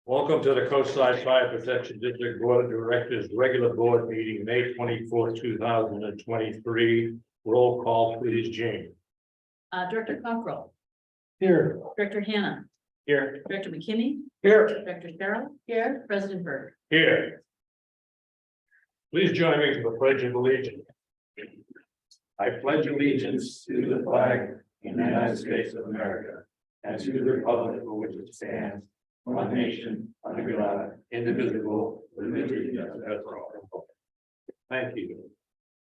Welcome to the Coastside Fire Protection District Board of Directors Regular Board Meeting, May 24th, 2023. Roll call, please, Jane. Director Cockrell, Here. Director Hannah, Here. Director McKinney, Here. Director Farrell. Here. President Berg. Here. Please join me for the Pledge of Allegiance. I pledge allegiance to the flag of the United States of America and to the republic for which it stands, one nation, under God, indivisible, with liberty and justice for all. Thank you.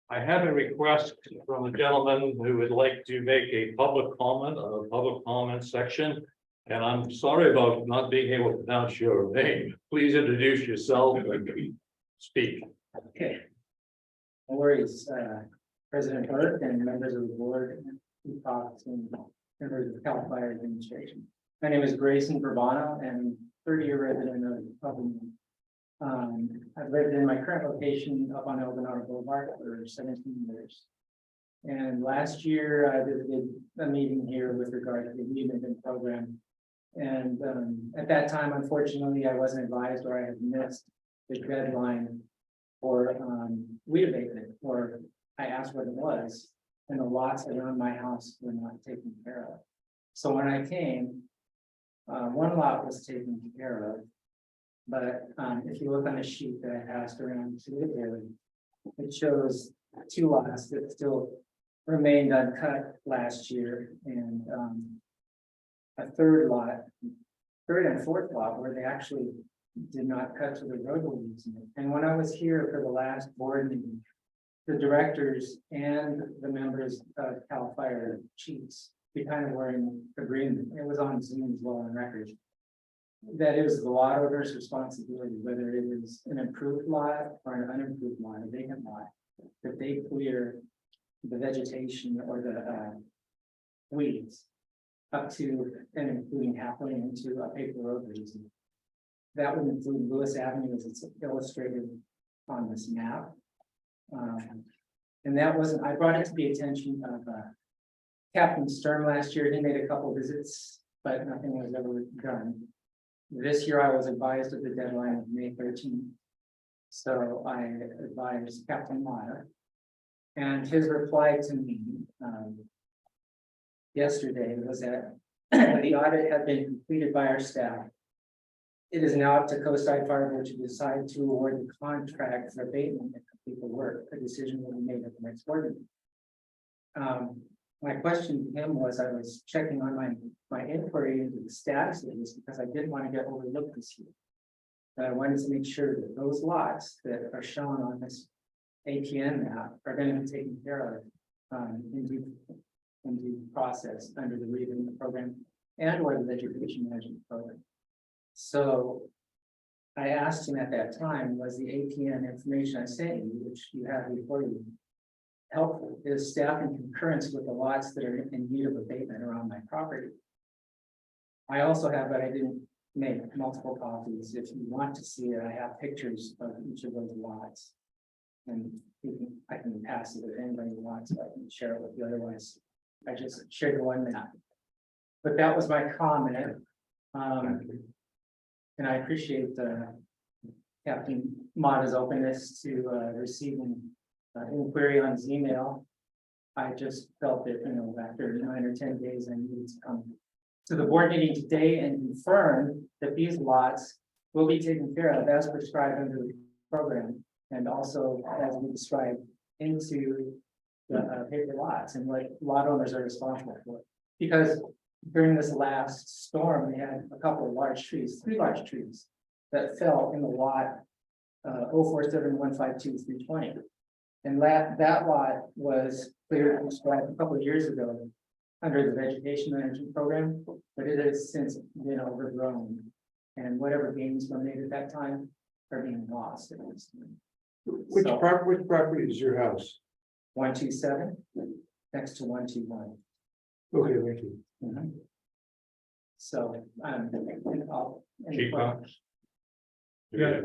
I have a request from a gentleman who would like to make a public comment on the public comment section. And I'm sorry about not being able to pronounce your name. Please introduce yourself and speak. Okay. No worries, President Burke and members of the board, who talked and members of the Cal Fire Administration. My name is Grayson Bourbano and 30-year resident of Dublin. I've lived in my current location up on Eldonado Boulevard for 17 years. And last year I visited a meeting here with regard to the weed abatement program. And at that time, unfortunately, I wasn't advised, or I had missed the deadline for weed abatement, or I asked what it was, and the lots around my house were not taken care of. So when I came, one lot was taken care of, but if you look on the sheet that I passed around to the area, it shows 2 lots that still remained uncut last year, and a 3rd lot, 3rd and 4th lot, where they actually did not cut to the roadway using it. And when I was here for the last board meeting, the directors and the members of Cal Fire chiefs, we kind of were in agreement. It was on Zoom as well on record, that it was the lot owner's responsibility, whether it is an improved lot or an unimproved lot, a vacant lot, that they clear the vegetation or the weeds up to and including halfway into a paper road reason. That would include Lewis Avenue as it's illustrated on this map. And that wasn't, I brought it to the attention of Captain Stern last year. He made a couple visits, but nothing was ever done. This year I was advised of the deadline of May 13th. So I advised Captain Meyer, and his reply to me yesterday was that the audit had been completed by our staff. It is now up to Coastside Fire Board to decide to award the contract for abatement and complete the work. A decision will be made at the next board meeting. My question to him was, I was checking on my inquiry into the status of this because I didn't want to get overlooked this year. But I wanted to make sure that those lots that are shown on this APN map are going to be taken care of in due process under the reabatement program and or the vegetation management program. So I asked him at that time, was the APN information I sent you, which you have before you, helpful? Is staff in concurrence with the lots that are in need of abatement around my property? I also have, but I didn't make multiple copies. If you want to see it, I have pictures of each of those lots. And I can pass it if anybody wants, so I can share it with you. Otherwise, I just shared one map. But that was my comment. And I appreciate Captain Mata's openness to receiving inquiry on his email. I just felt that, after 9 or 10 days, I needed to come to the board meeting today and confirm that these lots will be taken care of as prescribed under the program, and also as we described into the paper lots and what lot owners are responsible for. Because during this last storm, we had a couple of large trees, 3 large trees that fell in the lot 047152320. And that lot was cleared and described a couple of years ago under the vegetation management program, but it has since been overgrown. And whatever gains were made at that time are being lost at this time. Which property is your house? 127 next to 121. Okay, thank you. So, Chief Cox? Yeah.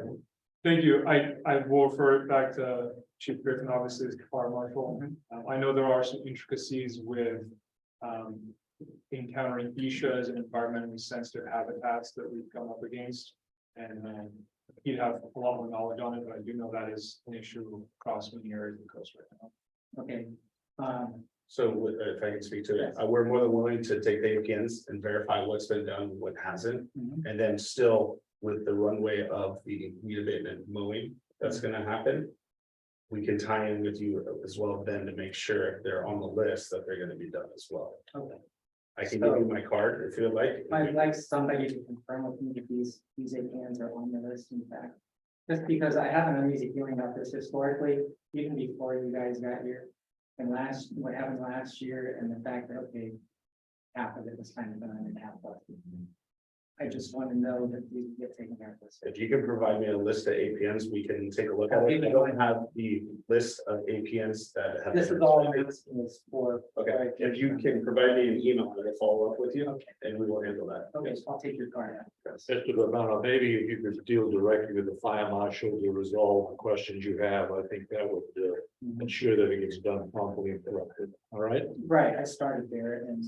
Thank you. I will refer it back to Chief Griffin, obviously, as the fire marshal. I know there are some intricacies with encountering ESHAs and environmentally sensitive habitats that we've come up against. And he'd have a lot more knowledge on it, but I do know that is an issue across many areas of the coast right now. Okay. So if I can speak to it, we're more than willing to take the APNs and verify what's been done, what hasn't. Mhm. And then still with the runway of the weed abatement mowing, that's gonna happen. We can tie in with you as well then to make sure they're on the list that they're gonna be done as well. Okay. I can give you my card if you'd like. I'd like somebody to confirm with me if these APNs are on the list, in fact. Just because I have an uneasy feeling about this historically, even before you guys got here. And what happened last year and the fact that, okay, half of it was kind of done and half left. I just want to know that these get taken care of this. If you can provide me a list of APNs, we can take a look at it. I don't have the list of APNs that have. This is all I'm asking is for. Okay, if you can provide me an email, I'll follow up with you. Okay. And we will handle that. Okay, so I'll take your card. Mr. Urbano, maybe if you could deal directly with the fire marshal to resolve the questions you have, I think that would ensure that it gets done promptly and correctly. All right, Right, I started there and.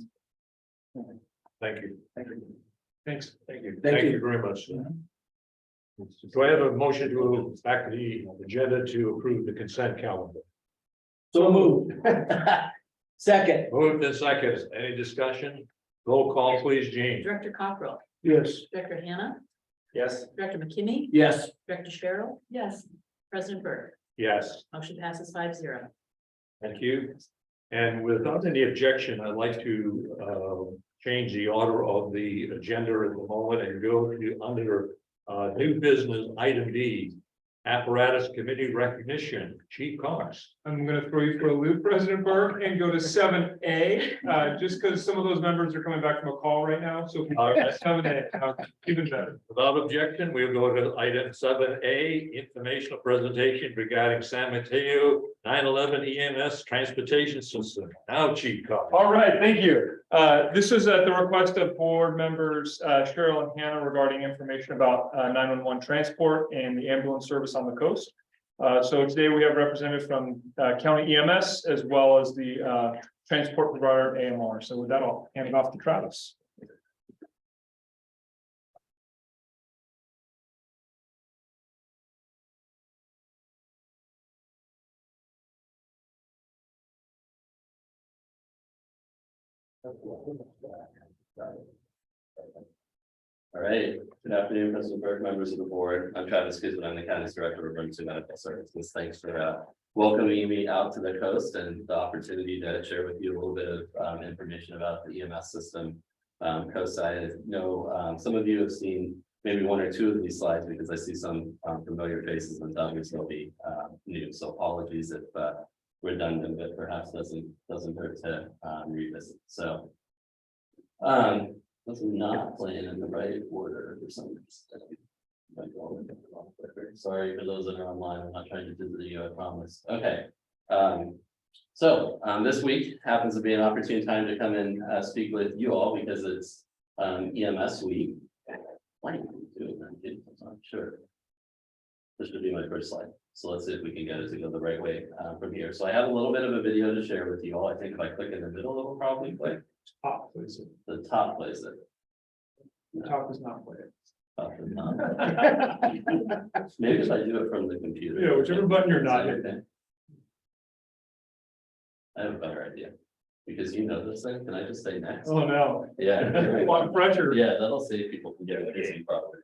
thank you. Thank you. Thanks. Thank you. Thank you very much. Do I have a motion to back the agenda to approve the consent calendar? So moved. Second. Moved and second. Any discussion? Roll call, please, Gene. Director Cockrell, Yes. Director Hannah, Yes. Director McKinney, Yes. Director Cheryl. Yes. President Burke, Yes. motion passes 5-0. Thank you. And without any objection, I'd like to change the order of the agenda at the moment and go to under new business item B, apparatus committee recognition, Chief Cox. I'm gonna throw you for a loop, President Burke, and go to 7A, just because some of those members are coming back from a call right now, so. All right. 7A, even better. Without objection, we'll go to item 7A, informational presentation regarding San Mateo 911 EMS transportation system. Now, Chief Cox. All right, thank you. This is at the request of board members, Cheryl and Hannah, regarding information about 911 transport and the ambulance service on the coast. So today we have representatives from county EMS as well as the transport provider AMR. So with that, I'll hand it off to Travis. All right, good afternoon, President Burke, members of the board. I'm Travis Guzman, I'm the county's director of emergency medical services. Thanks for welcoming me out to the coast and the opportunity to share with you a little bit of information about the EMS system. Coastside, I know some of you have seen maybe one or two of these slides because I see some familiar faces and others will be new. So apologies if redundant, but perhaps doesn't hurt to revisit. So this is not playing in the right order for some reason. Sorry for those that are online. I'm not trying to visit you, I promise. Okay. So this week happens to be an opportune time to come and speak with you all because it's EMS week. Why are you doing that? I'm sure. This should be my first slide. So let's see if we can get it to go the right way from here. So I have a little bit of a video to share with you all. I think if I click in the middle, it will probably play. Top, please. The top plays it. Top is not playing. Top is not. Maybe if I do it from the computer. Yeah, whichever button you're not Okay. hitting. I have a better idea. Because you know this thing, can I just say next? Oh, no. Yeah. A lot of pressure. Yeah, that'll save people from getting busy probably.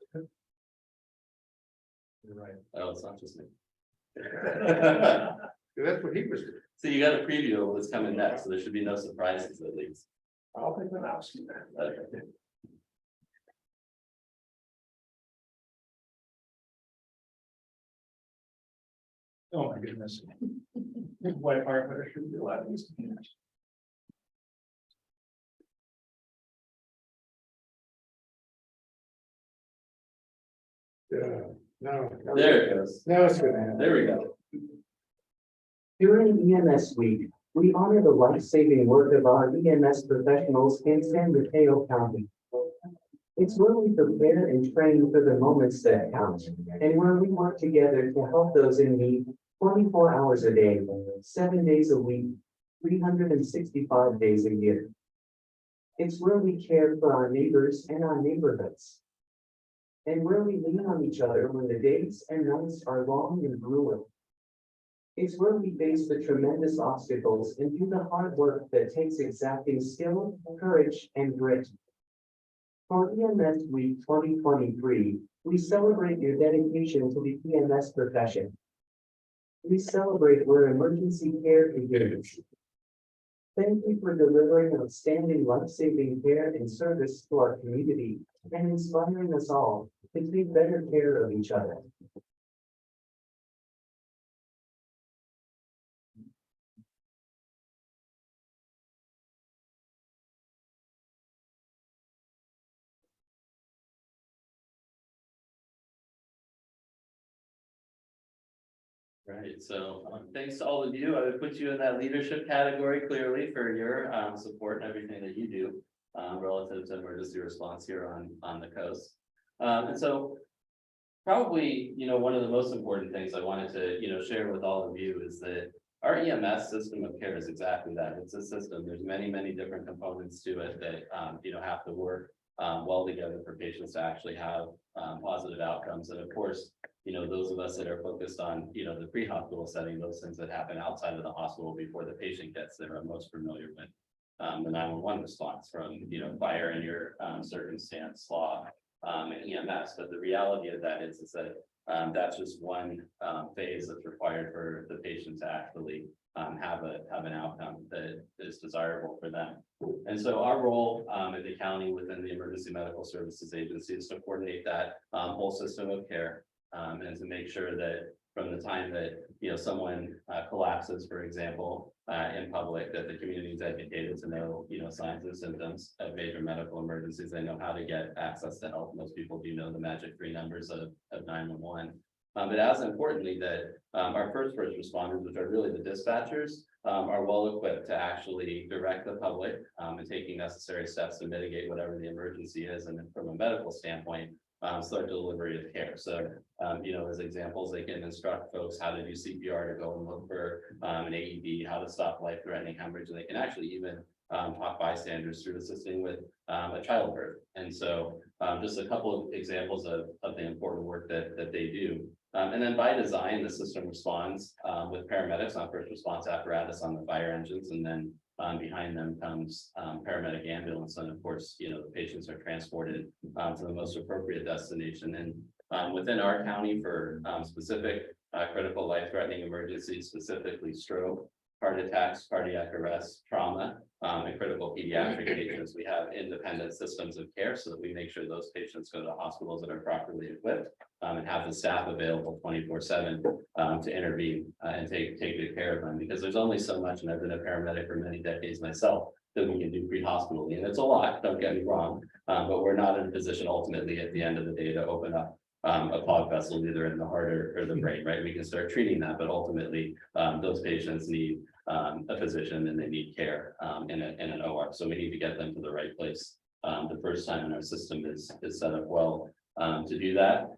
You're right. Oh, it's not just me. That's what he was doing. So you got a preview of what's coming next, so there should be no surprises at least. I'll take the mouse. Okay. Oh, my goodness. White firefighter should be allowed to use the cameras. Yeah. No. There it goes. Now it's gonna happen. There we go. During EMS week, we honor the life-saving work of our EMS professionals in San Mateo County. It's where we prepare and train for the moments that count, and where we work together to help those in need 24 hours a day, 7 days a week, 365 days a year. It's where we care for our neighbors and our neighborhoods. and where we lean on each other when the days and nights are long and grueling. It's where we face the tremendous obstacles and do the hard work that takes exacting skill, courage, and grit. For EMS Week 2023, we celebrate your dedication to the EMS profession. We celebrate where emergency care begins. Thank you for delivering outstanding life-saving care and service to our community and inspiring us all to take better care of each other. Right, so thanks to all of you. I would put you in that leadership category clearly for your support and everything that you do relative to emergency response here on the coast. And so probably, one of the most important things I wanted to, share with all of you is that our EMS system of care is exactly that. It's a system. There's many, many different components to it that, have to work well together for patients to actually have positive outcomes. And of course, those of us that are focused on, the pre-hospital setting, those things that happen outside of the hospital before the patient gets there are most familiar with the 911 response from, fire in your circumstance, law, and EMS. But the reality of that is that that's just one phase that's required for the patient to actually have an outcome that is desirable for them. And so our role at the county within the Emergency Medical Services Agency is to coordinate that whole system of care and to make sure that from the time that someone collapses, for example, in public, that the community is educated to know signs and symptoms of major medical emergencies. They know how to get access to help. Most people do know the magic 3 numbers of 911. But as importantly, that our first responders, which are really the dispatchers, are well equipped to actually direct the public and taking necessary steps to mitigate whatever the emergency is. And from a medical standpoint, start delivery of care. So, as examples, they can instruct folks how to do CPR to go and look for an AED, how to stop life-threatening hemorrhage, and they can actually even talk bystanders through assisting with a childbirth. And so, just a couple of examples of the important work that they do. And then by design, the system responds with paramedics on first response apparatus on the fire engines, and then behind them comes paramedic ambulance, and of course, the patients are transported to the most appropriate destination. And within our county for specific critical life-threatening emergencies, specifically stroke, heart attacks, cardiac arrest, trauma, and critical pediatric patients, we have independent systems of care so that we make sure those patients go to hospitals that are properly equipped and have the staff available 24/7 to intervene and take good care of them. Because there's only so much, and I've been a paramedic for many decades myself, that we can do pre-hospitally, and it's a lot, don't get me wrong, but we're not in a position ultimately at the end of the day to open up a clogged vessel either in the heart or the brain, right? We can start treating that, but ultimately those patients need a physician and they need care in an OR. So we need to get them to the right place the first time, and our system is set up well to do that.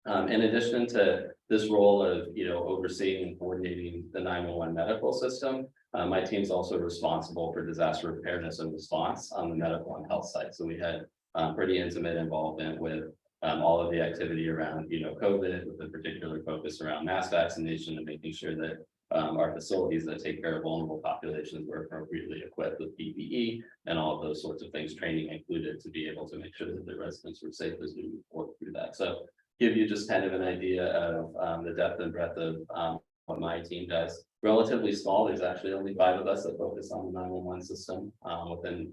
In addition to this role of overseeing and coordinating the 911 medical system, my team's also responsible for disaster preparedness and response on the medical and health side. So we had pretty intimate involvement with all of the activity around COVID, with a particular focus around mass vaccination and making sure that our facilities that take care of vulnerable populations were appropriately equipped with PPE and all of those sorts of things, training included, to be able to make sure that the residents were safe as we work through that. So give you just kind of an idea of the depth and breadth of what my team does. Relatively small. There's actually only 5 of us that focus on the 911 system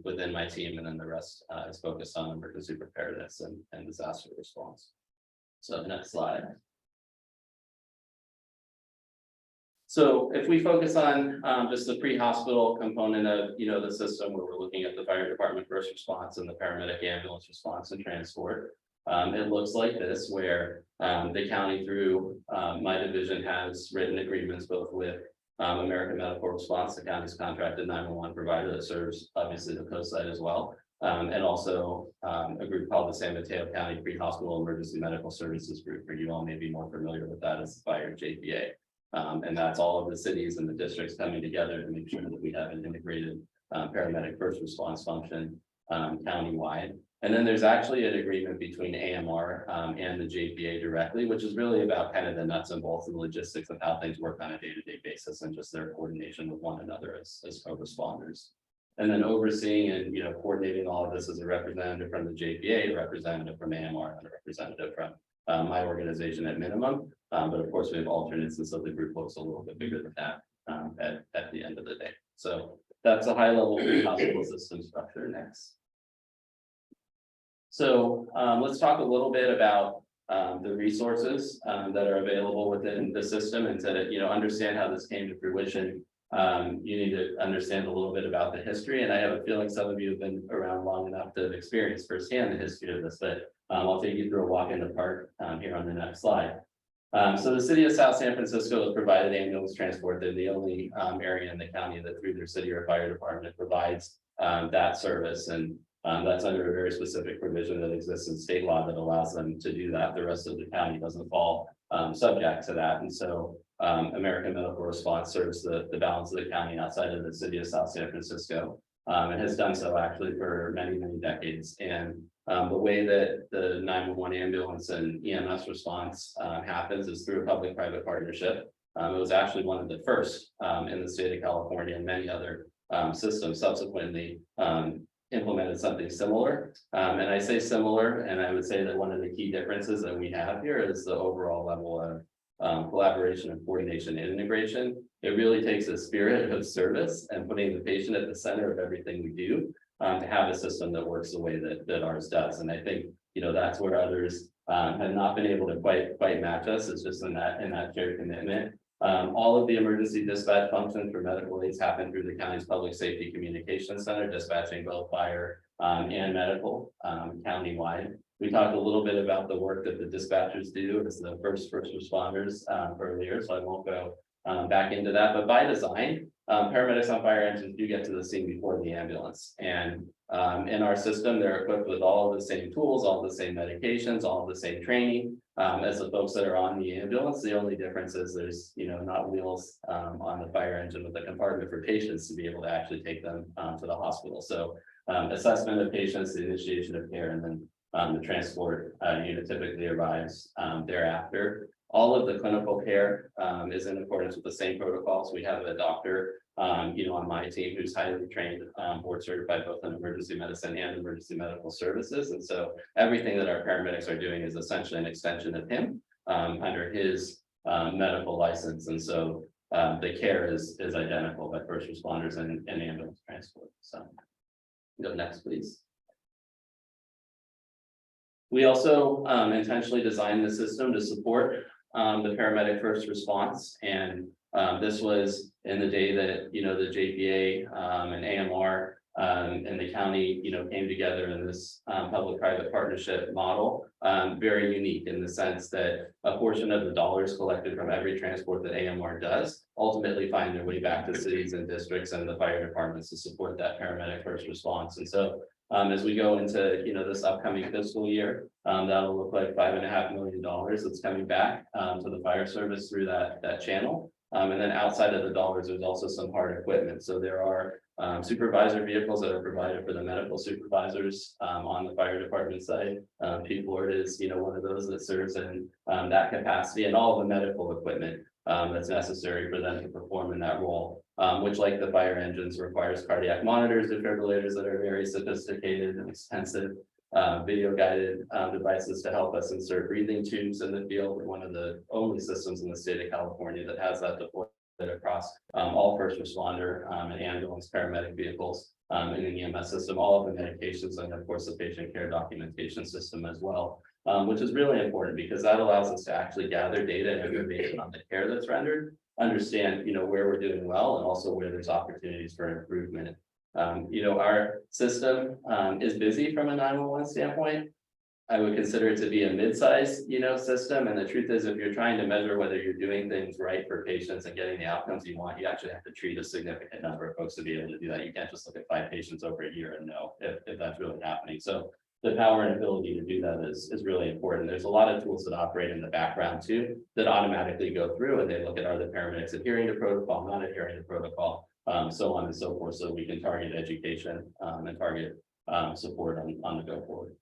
within my team, and then the rest is focused on emergency preparedness and disaster response. So next slide. So if we focus on just the pre-hospital component of the system, where we're looking at the fire department first response and the paramedic ambulance response and transport, it looks like this, where the county through my division has written agreements both with American Medical Response, the county's contracted 911 provider that serves obviously the coast side as well, and also a group called the San Mateo County Pre-Hospital Emergency Medical Services Group, or you all may be more familiar with that as the Fire JPA. And that's all of the cities and the districts coming together to make sure that we have an integrated paramedic first response function countywide. And then there's actually an agreement between AMR and the JPA directly, which is really about kind of the nuts and bolts and logistics of how things work on a day-to-day basis and just their coordination with one another as co-responders. And then overseeing and, coordinating all of this is a representative from the JPA, a representative from AMR, and a representative from my organization at minimum. But of course, we have alternates, and so the group looks a little bit bigger than that at the end of the day. So that's a high level hospital system structure next. So let's talk a little bit about the resources that are available within the system, and to understand how this came to fruition. You need to understand a little bit about the history, and I have a feeling some of you have been around long enough to have experienced firsthand the history of this, but I'll take you through a walk in the park here on the next slide. So the city of South San Francisco has provided ambulance transport. They're the only area in the county that through their city or fire department provides that service, and that's under a very specific provision that exists in state law that allows them to do that. The rest of the county doesn't fall subject to that, and so American Medical Response serves the balance of the county outside of the city of South San Francisco, and has done so actually for many decades. And the way that the 911 ambulance and EMS response happens is through a public-private partnership. It was actually one of the first in the state of California, and many other systems subsequently implemented something similar. And I say similar, and I would say that one of the key differences that we have here is the overall level of collaboration and coordination and integration. It really takes a spirit of service and putting the patient at the center of everything we do to have a system that works the way that ours does. And I think, that's where others have not been able to quite match us. It's just in that shared commitment. All of the emergency dispatch functions for medical aids happen through the county's public safety communications center, dispatching both fire and medical countywide. We talked a little bit about the work that the dispatchers do as the first responders earlier, so I won't go back into that. But by design, paramedics on fire engines do get to the scene before the ambulance. And in our system, they're equipped with all of the same tools, all of the same medications, all of the same training as the folks that are on the ambulance. The only difference is there's, not wheels on the fire engine with a compartment for patients to be able to actually take them to the hospital. So assessment of patients, the initiation of care, and then the transport unit typically arrives thereafter. All of the clinical care is in accordance with the same protocols. We have a doctor, on my team who's highly trained, board certified both in emergency medicine and emergency medical services. And so everything that our paramedics are doing is essentially an extension of him under his medical license. And so the care is identical by first responders and ambulance transport. So go next, please. We also intentionally designed the system to support the paramedic first response. And this was in the day that, the JPA and AMR and the county, came together in this public-private partnership model. Very unique in the sense that a portion of the dollars collected from every transport that AMR does ultimately find their way back to cities and districts and the fire departments to support that paramedic first response. And so as we go into this upcoming fiscal year, that'll look like $5.5 million that's coming back to the fire service through that channel. And then outside of the dollars, there's also some hard equipment. So there are supervisor vehicles that are provided for the medical supervisors on the fire department side. P Ford is one of those that serves in that capacity, and all of the medical equipment that's necessary for them to perform in that role. Which, like the fire engines, requires cardiac monitors, defibrillators that are very sophisticated and expensive, video guided devices to help us insert breathing tubes in the field. We're one of the only systems in the state of California that has that deployed across all first responder and ambulance paramedic vehicles in the EMS system, all of the medications, and of course the patient care documentation system as well. Which is really important because that allows us to actually gather data and information on the care that's rendered, understand, where we're doing well, and also where there's opportunities for improvement. Our system is busy from a 911 standpoint. I would consider it to be a mid-size, system. And the truth is, if you're trying to measure whether you're doing things right for patients and getting the outcomes you want, you actually have to treat a significant number of folks to be able to do that. You can't just look at 5 patients over a year and know if that's really happening. So the power and ability to do that is really important. There's a lot of tools that operate in the background too, that automatically go through and they look at, are the paramedics adhering to protocol, not adhering to protocol, so on and so forth. So we can target education and target support on the go forward.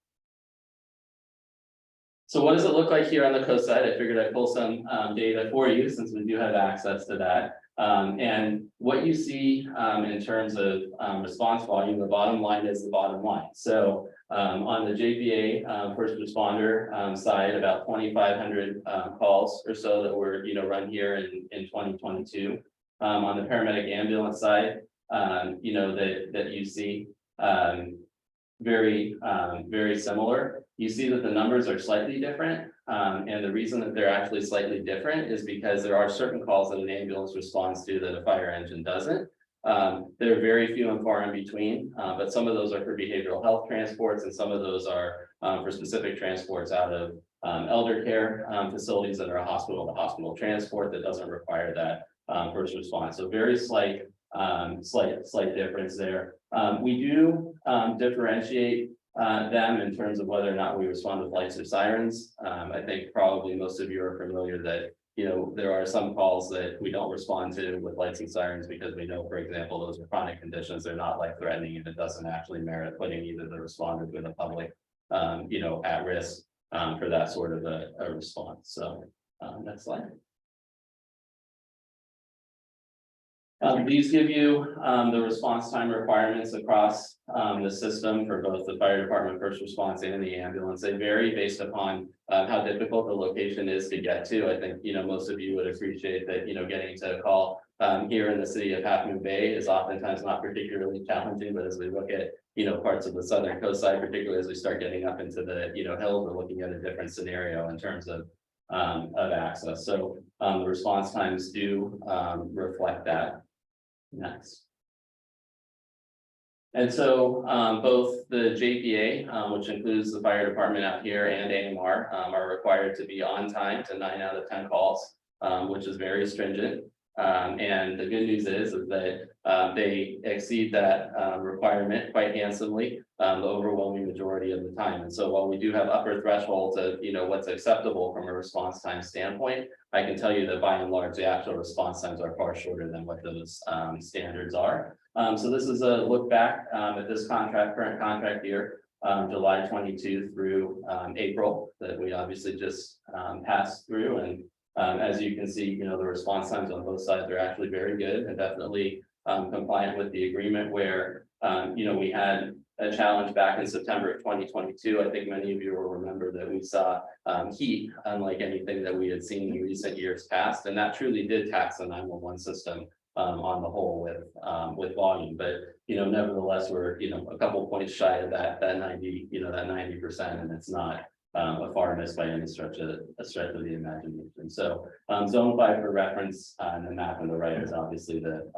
So what does it look like here on the coast side? I figured I'd pull some data for you since we do have access to that. And what you see in terms of response volume, the bottom line is the bottom line. So on the JPA first responder side, about 2,500 calls or so that were run here in 2022. On the paramedic ambulance side, that you see very similar. You see that the numbers are slightly different. And the reason that they're actually slightly different is because there are certain calls that an ambulance responds to that a fire engine doesn't. They're very few and far in between, but some of those are for behavioral health transports and some of those are for specific transports out of elder care facilities that are a hospital to hospital transport that doesn't require that first response. So very slight difference there. We do differentiate them in terms of whether or not we respond with lights or sirens. I think probably most of you are familiar that there are some calls that we don't respond to with lights and sirens because we know, for example, those are chronic conditions, they're not life threatening, and it doesn't actually merit putting either the responders or the public at risk for that sort of a response. So next slide. These give you the response time requirements across the system for both the fire department, first response, and the ambulance. They vary based upon how difficult the location is to get to. I think most of you would appreciate that getting to a call here in the city of Half Moon Bay is oftentimes not particularly challenging. But as we look at parts of the southern coast side, particularly as we start getting up into the hills, we're looking at a different scenario in terms of access. So the response times do reflect that. Next. And so both the JPA, which includes the fire department out here, and AMR are required to be on time to 9 out of 10 calls, which is very stringent. And the good news is that they exceed that requirement quite handsomely, the overwhelming majority of the time. And so while we do have upper thresholds of what's acceptable from a response time standpoint, I can tell you that by and large the actual response times are far shorter than what those standards are. So this is a look back at this current contract year, July 22 through April, that we obviously just passed through. And as you can see, the response times on both sides are actually very good and definitely compliant with the agreement where, we had a challenge back in September of 2022. I think many of you will remember that we saw heat unlike anything that we had seen in recent years past. And that truly did tax the 911 system on the whole with volume. But, nevertheless, we're, a couple points shy of that 90%, and it's not a far miss by any stretch of the imagination. So zone 5 for reference, and the map on the right is obviously the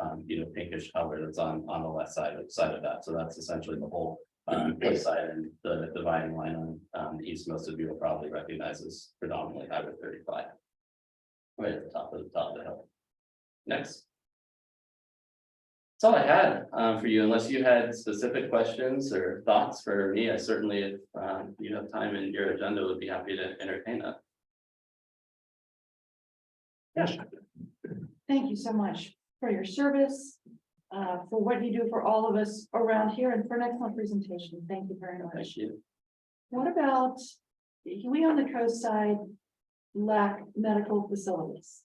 pinkish color that's on the left side of that. So that's essentially the whole coast side, and the dividing line on the east, most of you will probably recognize as predominantly Highway 35. Right at the top of the hill. Next. That's all I had for you, unless you had specific questions or thoughts for me. I certainly, if you have time in your agenda, would be happy to entertain that. Yes. Thank you so much for your service, for what you do for all of us around here, and for an excellent presentation. Thank you very much. Thank you. What about, we on the coast side lack medical facilities.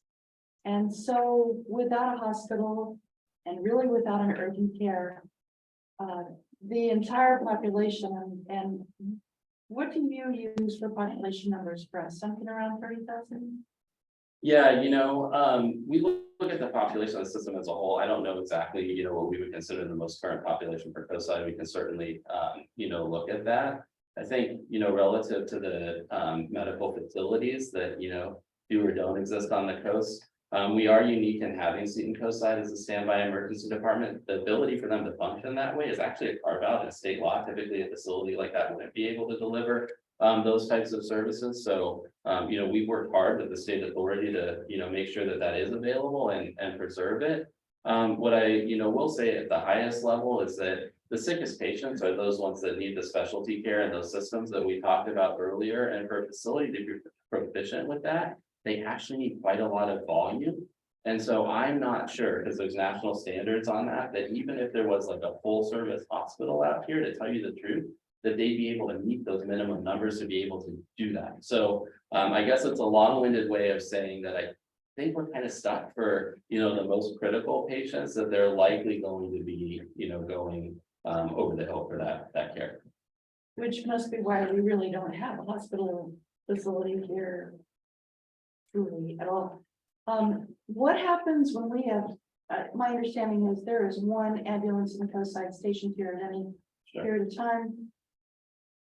And so without a hospital and really without an urgent care, the entire population, and what do you use for population numbers for us? Something around 30,000? Yeah, we look at the population of the system as a whole. I don't know exactly, what we would consider the most current population for coast side. We can certainly, look at that. I think, relative to the medical facilities that, do or don't exist on the coast. We are unique in having Seton Coast Side as a standby emergency department. The ability for them to function that way is actually a carve out in state law. Typically, a facility like that wouldn't be able to deliver those types of services. So, we work hard with the state authority to, make sure that that is available and preserve it. What I, will say at the highest level is that the sickest patients are those ones that need the specialty care and those systems that we talked about earlier. And for a facility to be proficient with that, they actually need quite a lot of volume And so I'm not sure, because there's national standards on that, that even if there was like a full service hospital out here, to tell you the truth, that they'd be able to meet those minimum numbers to be able to do that. So I guess it's a long-winded way of saying that I think we're kind of stuck for, the most critical patients, that they're likely going to be, going over the hill for that care. Which must be why we really don't have a hospital facility here. Truly at all. What happens when we have, my understanding is there is one ambulance in the coast side stationed here at any Sure. period of time.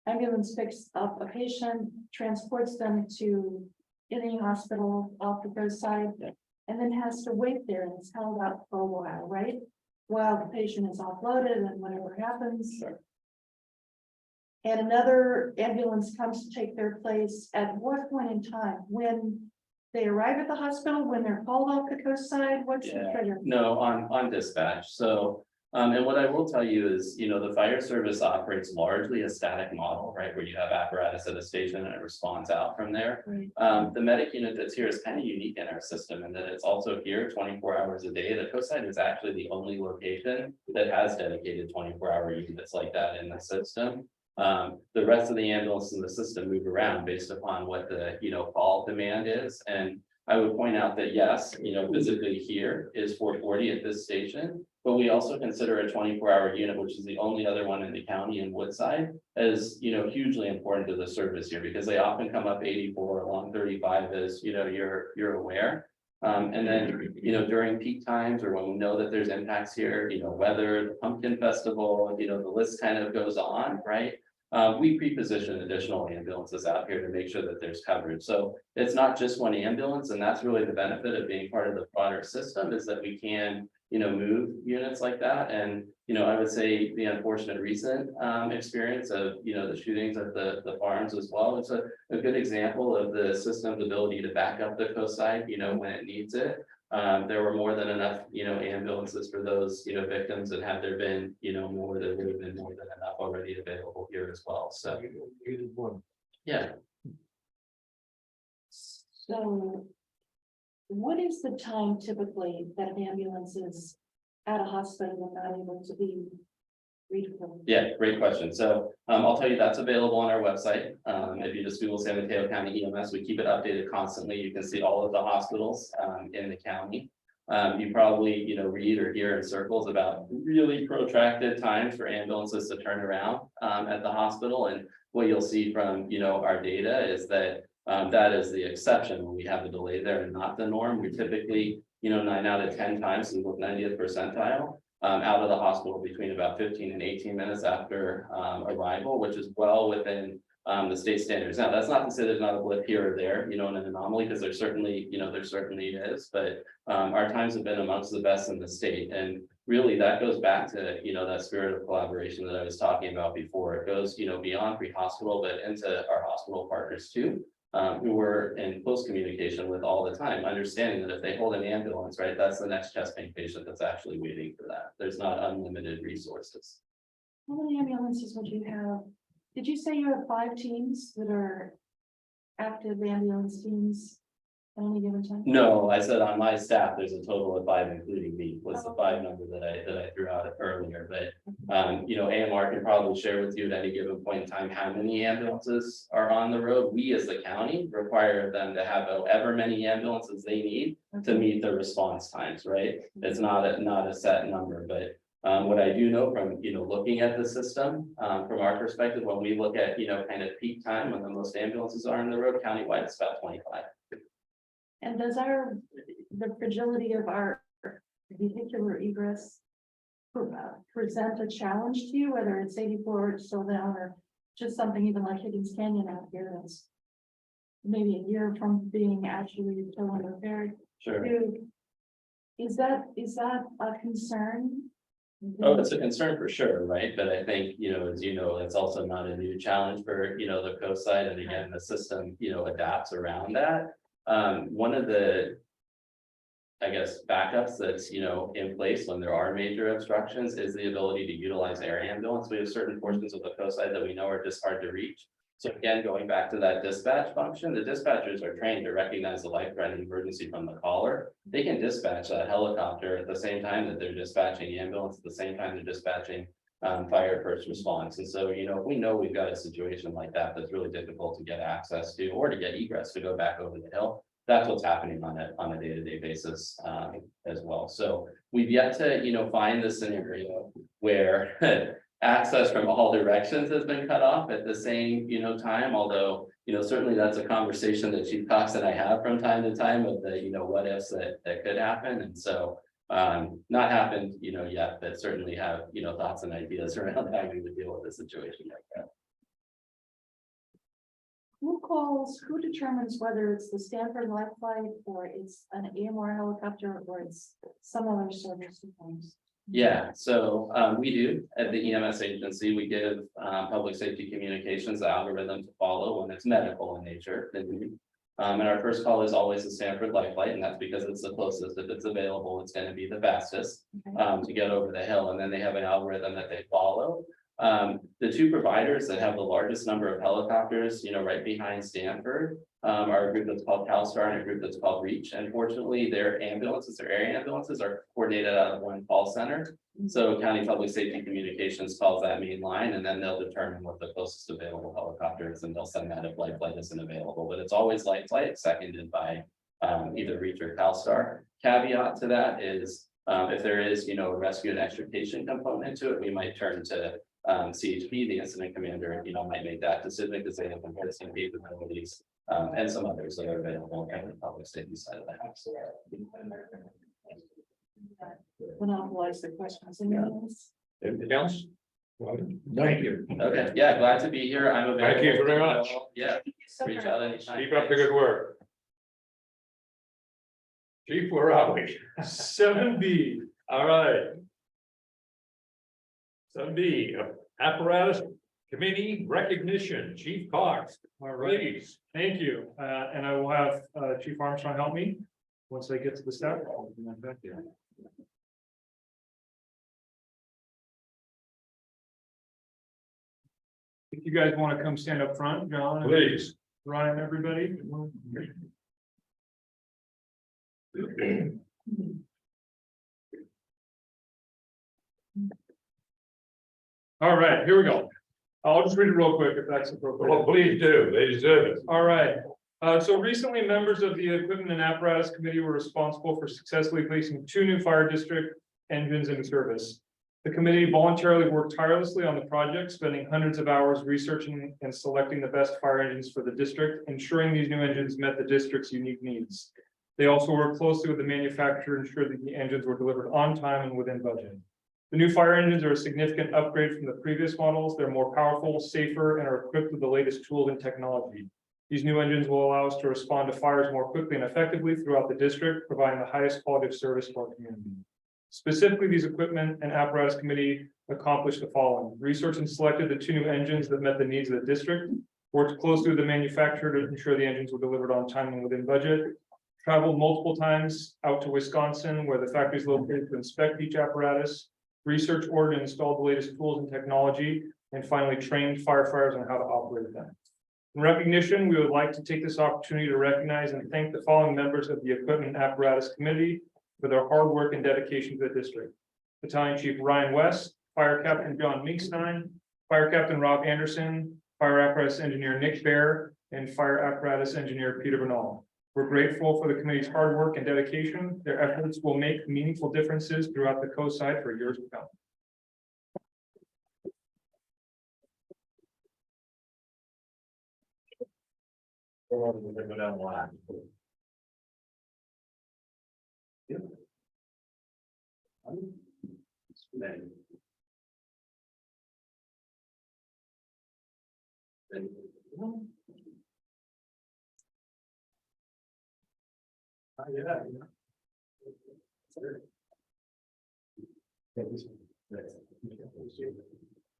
Ambulance picks up a patient, transports them to any hospital off the coast side. Yeah. And then has to wait there and it's held up for a while, right? While the patient is offloaded and whatever happens. Sure. And another ambulance comes to take their place at what point in time? When they arrive at the hospital, when they're called off the coast side, what's the Yeah. trigger? No, on dispatch, so, and what I will tell you is, the fire service operates largely a static model, right, where you have apparatus at a station and it responds out from there. Right. The medic unit that's here is kind of unique in our system, and that it's also here 24 hours a day. The coast side is actually the only location that has dedicated 24-hour units like that in the system. The rest of the ambulances in the system move around based upon what the, call demand is. And I would point out that yes, physically here is 440 at this station, but we also consider a 24-hour unit, which is the only other one in the county in Woodside, as, hugely important to the service here, because they often come up 84 along 35 as, you're aware. And then, during peak times, or when we know that there's impacts here, weather, the pumpkin festival, the list kind of goes on, right? We pre-position additional ambulances out here to make sure that there's coverage. So it's not just one ambulance, and that's really the benefit of being part of the broader system, is that we can, move units like that. And, I would say the unfortunate recent experience of, the shootings at the farms as well. It's a good example of the system's ability to back up the coast side, when it needs it. There were more than enough, ambulances for those, victims, and had there been, more, there would have been more than enough already available here as well. So, yeah. So. What is the time typically that an ambulance is at a hospital and not able to be reachable? Yeah, great question. So I'll tell you that's available on our website. If you just Google San Mateo County EMS, we keep it updated constantly. You can see all of the hospitals in the county. You probably, read or hear in circles about really protracted times for ambulances to turn around at the hospital. And what you'll see from, our data is that that is the exception when we have a delay there and not the norm. We typically, 9 out of 10 times, we look 90th percentile out of the hospital between about 15 and 18 minutes after arrival, which is well within the state standards. Now, that's not to say there's not a blip here or there, in an anomaly, because there certainly is, but our times have been amongst the best in the state. And really that goes back to, that spirit of collaboration that I was talking about before. It goes, beyond pre-hospital, but into our hospital partners too. Who we're in close communication with all the time, understanding that if they hold an ambulance, right, that's the next chest pain patient that's actually waiting for that. There's not unlimited resources. How many ambulances would you have? Did you say you have 5 teams that are active ambulance teams at any given time? No, I said on my staff, there's a total of 5, including me, was the 5 number that I threw out earlier. But AMR can probably share with you at any given point in time how many ambulances are on the road. We as the county require them to have however many ambulances they need to meet the response times, right? It's not a set number, but what I do know from, looking at the system, from our perspective, when we look at, kind of peak time when the most ambulances are on the road countywide, it's about 25. And does the fragility of our vehicular egress present a challenge to you, whether it's 84 or still down, or just something even like Higgins Canyon out here that's maybe a year from being actually totally repaired? Sure. Is that a concern? Oh, it's a concern for sure, right? But I think, as it's also not a new challenge for, the coast side. And again, the system, adapts around that. One of the, I guess, backups that's, in place when there are major obstructions is the ability to utilize air ambulance. We have certain portions of the coast side that we know are just hard to reach. So again, going back to that dispatch function, the dispatchers are trained to recognize the life-threatening emergency from the caller. They can dispatch that helicopter at the same time that they're dispatching the ambulance, at the same time they're dispatching fire first response. And so, you know, if we know we've got a situation like that, that's really difficult to get access to, or to get egress to go back over the hill. That's what's happening on a day-to-day basis as well. So we've yet to, you know, find the scenario where access from all directions has been cut off at the same, you know, time, although, you know, certainly that's a conversation that Chief Cox and I have from time to time of the, you know, what ifs that could happen. And so not happened, you know, yet, but certainly have, you know, thoughts and ideas around how we would deal with a situation like that. Who determines whether it's the Stanford Life Flight or it's an AMR helicopter or it's some other service? Yeah, so we do at the EMS agency, we give public safety communications the algorithm to follow when it's medical in nature. And our first call is always the Stanford Life Flight, and that's because it's the closest. If it's available, it's going to be the fastest to get over the hill. And then they have an algorithm that they follow. The two providers that have the largest number of helicopters, you know, right behind Stanford, are a group that's called CalStar and a group that's called Reach. Unfortunately, their ambulances, their area ambulances are coordinated out of one call center. So County Public Safety Communications calls that main line, and then they'll determine what the closest available helicopter is, and they'll send that if Life Flight isn't available. But it's always Life Flight, seconded by either Reach or CalStar. Caveat to that is if there is, you know, a rescue and extrication component to it, we might turn to CHP, the incident commander, you know, might make that decision because they have existing capabilities and some others that are available on the public safety side of the house. Monopolize the questions. Anything else? Thank you. Okay, yeah, glad to be here. I'm available. Thank you very much. Yeah, reach out anytime. Keep up the good work. Chief, where are we? 7B. All right. 7B, apparatus committee recognition, Chief Cox. All right, Please. thank you. And I will have Chief Armstrong help me once I get to the step. If you guys want to come stand up front, John. and Please. Ryan, everybody. All right, here we go. I'll just read it real quick if that's appropriate. Well, please do. They deserve it. All right, so recently, members of the Equipment and Apparatus Committee were responsible for successfully placing 2 new fire district engines into service. The committee voluntarily worked tirelessly on the project, spending hundreds of hours researching and selecting the best fire engines for the district, ensuring these new engines met the district's unique needs. They also worked closely with the manufacturer to ensure that the engines were delivered on time and within budget. The new fire engines are a significant upgrade from the previous models. They're more powerful, safer, and are equipped with the latest tools and technology. These new engines will allow us to respond to fires more quickly and effectively throughout the district, providing the highest quality of service for our community. Specifically, these Equipment and Apparatus Committee accomplished the following: researched and selected the 2 new engines that met the needs of the district, worked closely with the manufacturer to ensure the engines were delivered on time and within budget, traveled multiple times out to Wisconsin, where the factory is located, to inspect each apparatus, research, ordered, and installed the latest tools and technology, and finally trained firefighters on how to operate them. In recognition, we would like to take this opportunity to recognize and thank the following members of the Equipment and Apparatus Committee for their hard work and dedication to the district: Battalion Chief Ryan West, Fire Captain John Minkstein, Fire Captain Rob Anderson, Fire Apparatus Engineer Nick Bear, and Fire Apparatus Engineer Peter Bernal. We're grateful for the committee's hard work and dedication. Their efforts will make meaningful differences throughout the coast side for years to come.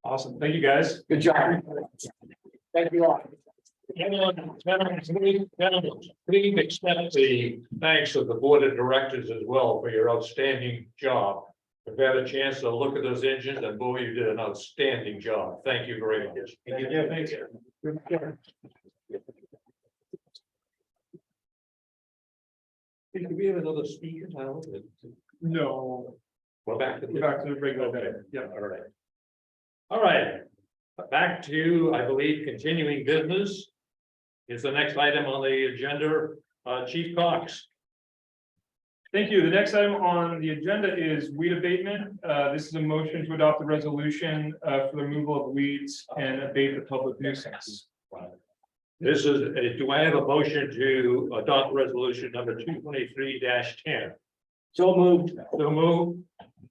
Awesome. Thank you, guys. Good job. Thank you all. Please extend the thanks of the board of directors as well for your outstanding job. I've had a chance to look at those engines, and boy, you did an outstanding job. Thank you very much. Thank you. Do we have another speaker now? No, We're back to. we're back to the regular day. Yeah. All right. All right, back to, I believe, continuing business. Is the next item on the agenda, Chief Cox. Thank you. The next item on the agenda is weed abatement. This is a motion to adopt a resolution for the removal of weeds and abate the public nuisance. This is, do I have a motion to adopt resolution number 223-10? So moved. So moved,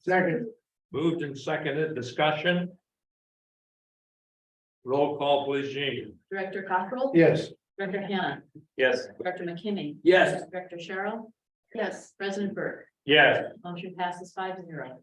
Second, moved and seconded, discussion. Roll call, please, Jean. Director Cockrell. yes. Director Hannah. Yes. Director McKinney. Yes. Director Cheryl. Yes. President Burke. Yes. Motion passes 5-0.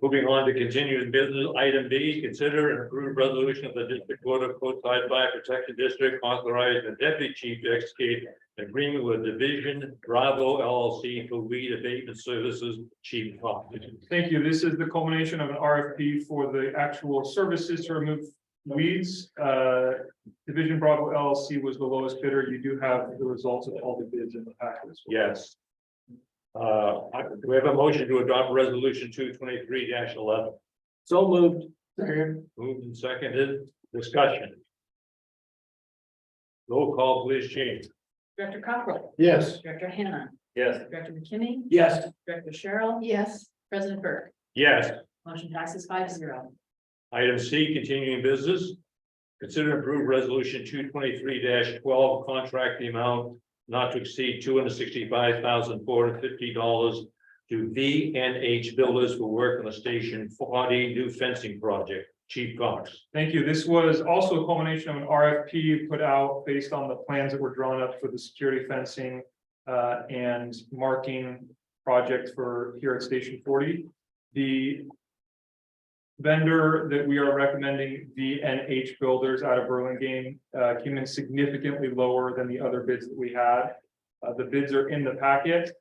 Moving on to continuing business, item B, consider and approve resolution of the District Court of Coastside Fire Protection District authorizing the deputy chief to execute an agreement with Division Bravo LLC for weed abatement services. Chief Cox. Thank you. This is the culmination of an RFP for the actual services to remove weeds. Division Bravo LLC was the lowest bidder. You do have the results of all the bids in the packet as well. Yes. Do we have a motion to adopt resolution 223-11? So moved. Second, Moved and seconded, discussion. Roll call, please, Jean. Director Cockrell. yes. Director Hannah. Yes. Director McKinney. Yes. Director Cheryl. Yes. President Burke. Yes. Motion passes 5-0. Item C, continuing business. Consider and approve resolution 223-12, contract the amount not to exceed $265,450 to VNH Builders for work on the Station 40 new fencing project. Chief Cox. Thank you. This was also a culmination of an RFP put out based on the plans that were drawn up for the security fencing and marking project for here at Station 40. The vendor that we are recommending, VNH Builders out of Burlingame, came in significantly lower than the other bids that we had. The bids are in the packet.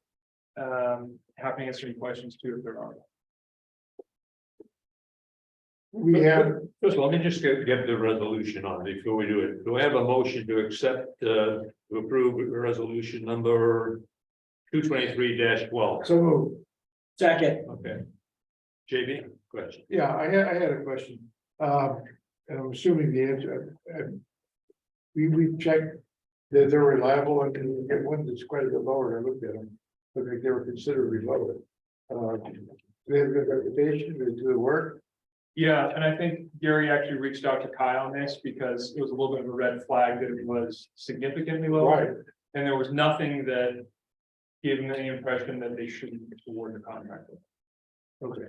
Happy to answer any questions too if there are. We have, First of all, let me just get the resolution on it before we do it. Do I have a motion to accept, to approve resolution number 223-12? so moved. Second. Okay. JB, question. Yeah, I had a question. And I'm assuming the answer. We've checked that they're reliable and we get one that's quite a bit lower. I looked at them. Looked like they were considerably lower. They have a good reputation, they do the work. Yeah, and I think Gary actually reached out to Kai on this because it was a little bit of a red flag that it was significantly Right. lower. And there was nothing that gave him any impression that they shouldn't award the contract. Okay.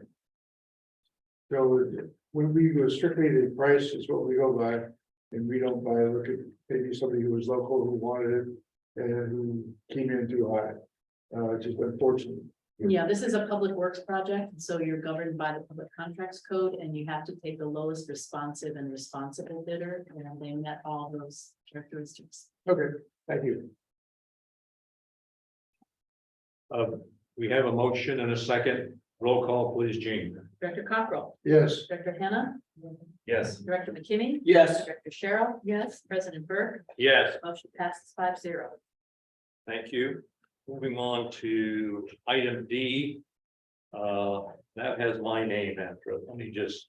So when we go strictly the price is what we go by, and we don't buy, look at maybe somebody who was local who wanted it and who came in too high. Just unfortunate. Yeah, this is a public works project, so you're governed by the public contracts code and you have to take the lowest responsive and responsible bidder, and they met all those characteristics. Okay, thank you. We have a motion and a second. Roll call, please, Jean. Director Cockrell. Yes, Director Hannah. Yes. Director McKinney. Yes. Director Cheryl. Yes. President Burke. Yes. Motion passes 5-0. Thank you. Moving on to item D. That has my name after it. Let me just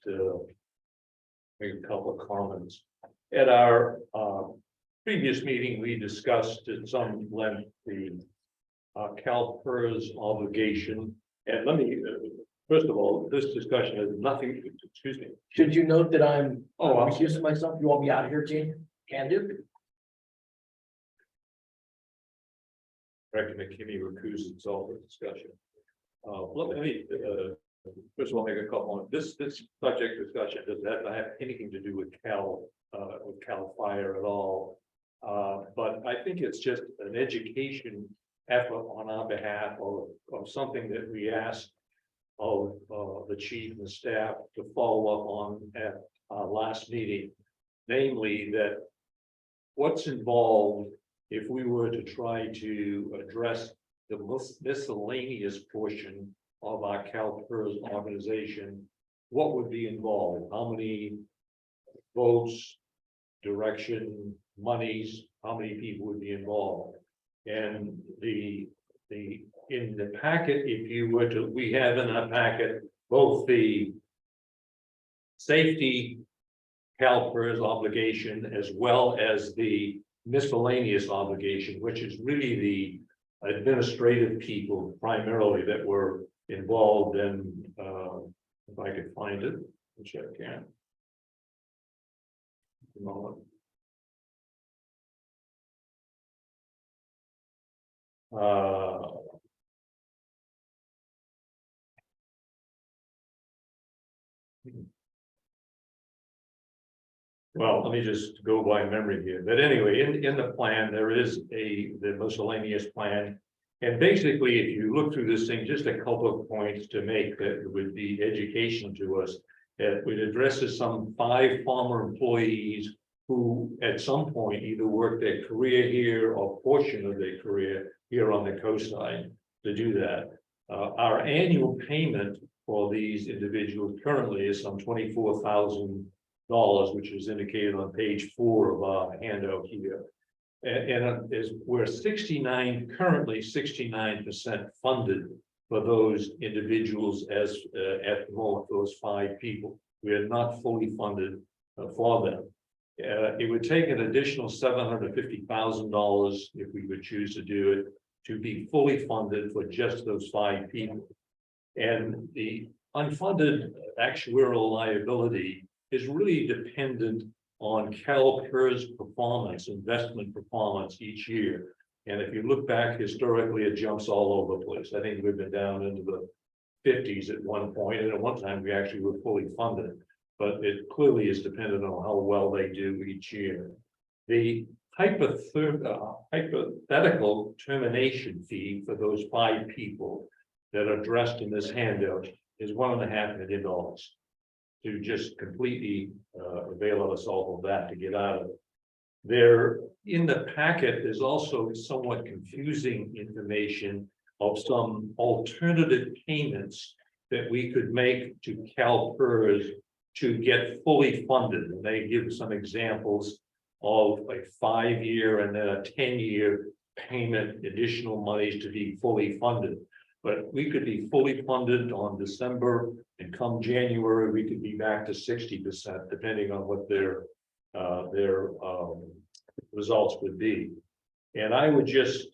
make a couple of comments. At our previous meeting, we discussed at some length the CalPERS obligation. And let me, first of all, this discussion has nothing, excuse me. Should you note that I'm I'm recusing myself? You want me out of here, Gene? Can do. Director McKinney recused himself from discussion. Let me, first of all, make a couple of, this subject discussion does not have anything to do with Cal Fire at all. But I think it's just an education effort on our behalf of something that we asked of the chief and the staff to follow up on at our last meeting. Namely, that what's involved if we were to try to address the miscellaneous portion of our CalPERS organization, what would be involved? How many votes, direction, monies, how many people would be involved. And in the packet, if you were to, we have in our packet, both the safety CalPERS obligation as well as the miscellaneous obligation, which is really the administrative people primarily that were involved in, if I could find it, which I can. Well, let me just go by memory here, but anyway, in the plan, there is the miscellaneous plan. And basically, if you look through this thing, just a couple of points to make that would be education to us. It addresses some 5 former employees who at some point either worked their career here or portion of their career here on the coastline to do that. Our annual payment for these individuals currently is some $24,000, which is indicated on page 4 of our handout here. And we're currently 69% funded for those individuals as at the moment, those 5 people. We are not fully funded for them. It would take an additional $750,000 if we would choose to do it to be fully funded for just those 5 people. And the unfunded actuarial liability is really dependent on CalPERS performance, investment performance each year. And if you look back historically, it jumps all over the place. I think we've been down into the 50s at one point, and at one time we actually were fully funded. But it clearly is dependent on how well they do each year. The hypothetical termination fee for those 5 people that are addressed in this handout is $1.5 million to just completely avail ourselves of that to get out of it. There in the packet is also somewhat confusing information of some alternative payments that we could make to CalPERS to get fully funded. And they give some examples of a 5-year and then a 10-year payment, additional monies to be fully funded. But we could be fully funded on December, and come January, we could be back to 60%, depending on what their results would be. And I would just,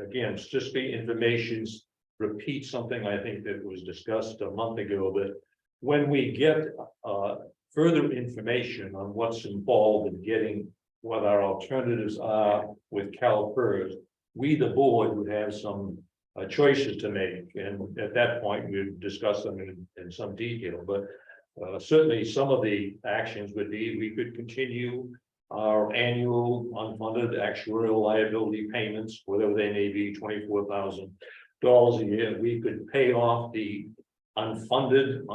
again, just the information's repeat something I think that was discussed a month ago, that when we get further information on what's involved in getting what our alternatives are with CalPERS, we, the board, would have some choices to make, and at that point we would discuss them in some detail. But certainly some of the actions would be, we could continue our annual unfunded actuarial liability payments, whatever they may be, $24,000 a year. We could pay off the unfunded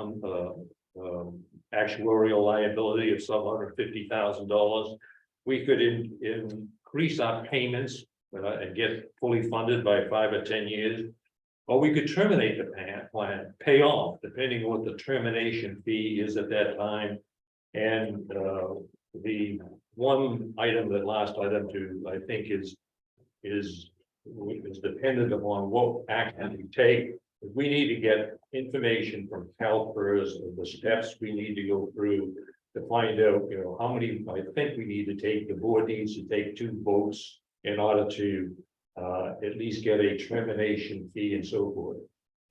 actuarial liability of some $150,000. We could increase our payments and get fully funded by 5 or 10 years, or we could terminate the plan, pay off, depending on what the termination fee is at that time. And the one item, that last item to, I think is dependent upon what action we take. We need to get information from CalPERS of the steps we need to go through to find out, how many, I think we need to take, the board needs to take 2 votes in order to at least get a termination fee and so forth.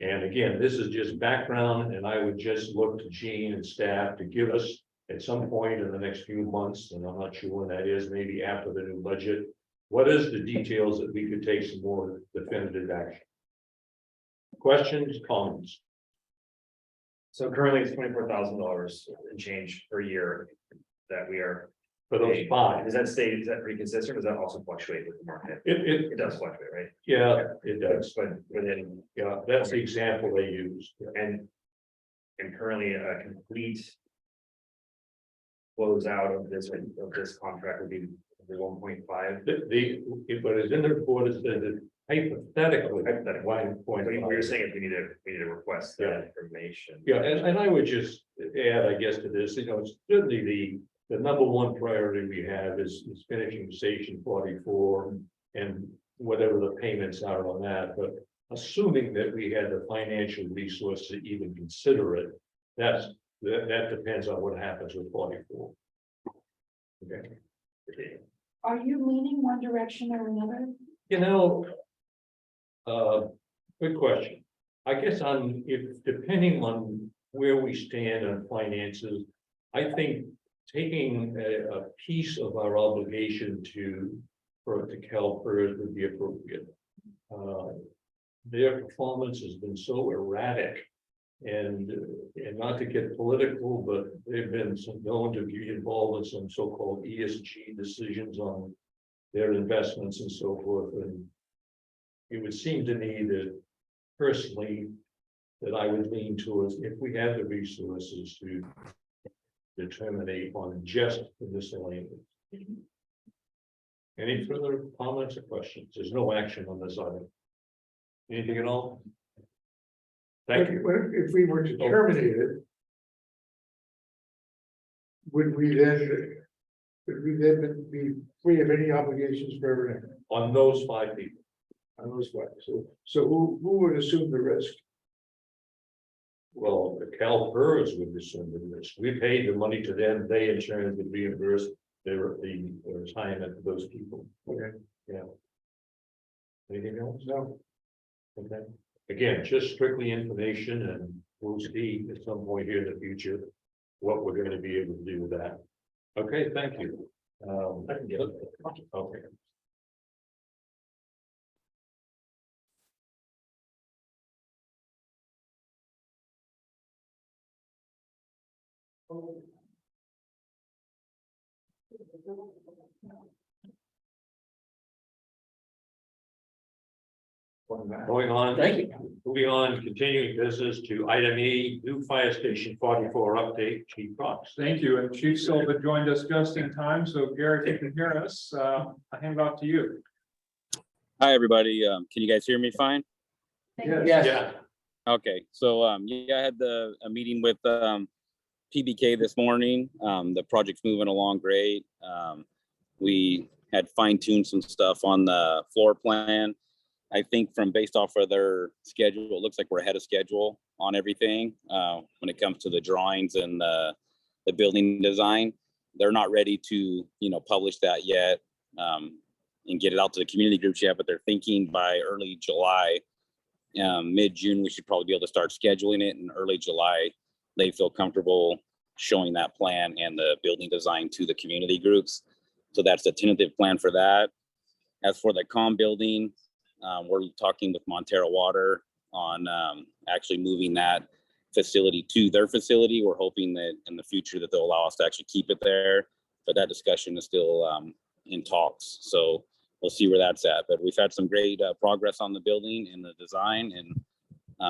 And again, this is just background, and I would just look to Gene and staff to give us at some point in the next few months, and I'm not sure when that is, maybe after the new budget, what is the details that we could take some more definitive action. Questions, comments? So currently it's $24,000 and change per year that we are. For those 5. Does that stay, is that pretty consistent? Does that also fluctuate with the market? It It does fluctuate, right? yeah, it does. But within, Yeah, that's the example they used. and currently a complete close out of this contract would be the 1.5. What is in the report is that hypothetically. Hypothetically. 1.5. You're saying if we need to request Yeah. that information. Yeah, and I would just add, I guess, to this, certainly the number one priority we have is finishing Station 44 and whatever the payments are on that, but assuming that we had the financial resource to even consider it, that depends on what happens with 44. Okay. Are you leaning one direction or another? You know, good question. I guess depending on where we stand on finances, I think taking a piece of our obligation to CalPERS would be appropriate. Their performance has been so erratic, and not to get political, but they've been known to be involved in some so-called ESG decisions on their investments and so forth. And it would seem to me that personally, that I would lean towards, if we have the resources to determine on just the miscellaneous. Any further comments or questions? There's no action on this item. Anything at all? Thank you. If we were to terminate it, would we then be free of any obligations for everything On those 5 people. on those five? So who would assume the risk? Well, the CalPERS would assume the risk. We paid the money to them, they in turn would reimburse the retirement of those people. Okay. Yeah. Anything else? No. Okay. Again, just strictly information, and we'll see at some point here in the future what we're going to be able to do with that. Okay, thank you. I can get it. Okay. Going on. Thank you. Moving on, continuing business to item E, new fire station 44 update, Chief Cox. Thank you, and Chief Silva joined us just in time, so Gary, if you can hear us, I hand it off to you. Hi, everybody. Can you guys hear me fine? Yes. Yeah. Okay, so yeah, I had a meeting with PBK this morning. The project's moving along great. We had fine-tuned some stuff on the floor plan. I think based off of their schedule, it looks like we're ahead of schedule on everything when it comes to the drawings and the building design. They're not ready to, publish that yet and get it out to the community groups yet, but they're thinking by early July, mid-June, we should probably be able to start scheduling it. In early July, they feel comfortable showing that plan and the building design to the community groups. So that's the tentative plan for that. As for the comm building, we're talking with Montero Water on actually moving that facility to their facility. We're hoping that in the future that they'll allow us to actually keep it there, but that discussion is still in talks. So we'll see where that's at. But we've had some great progress on the building and the design, and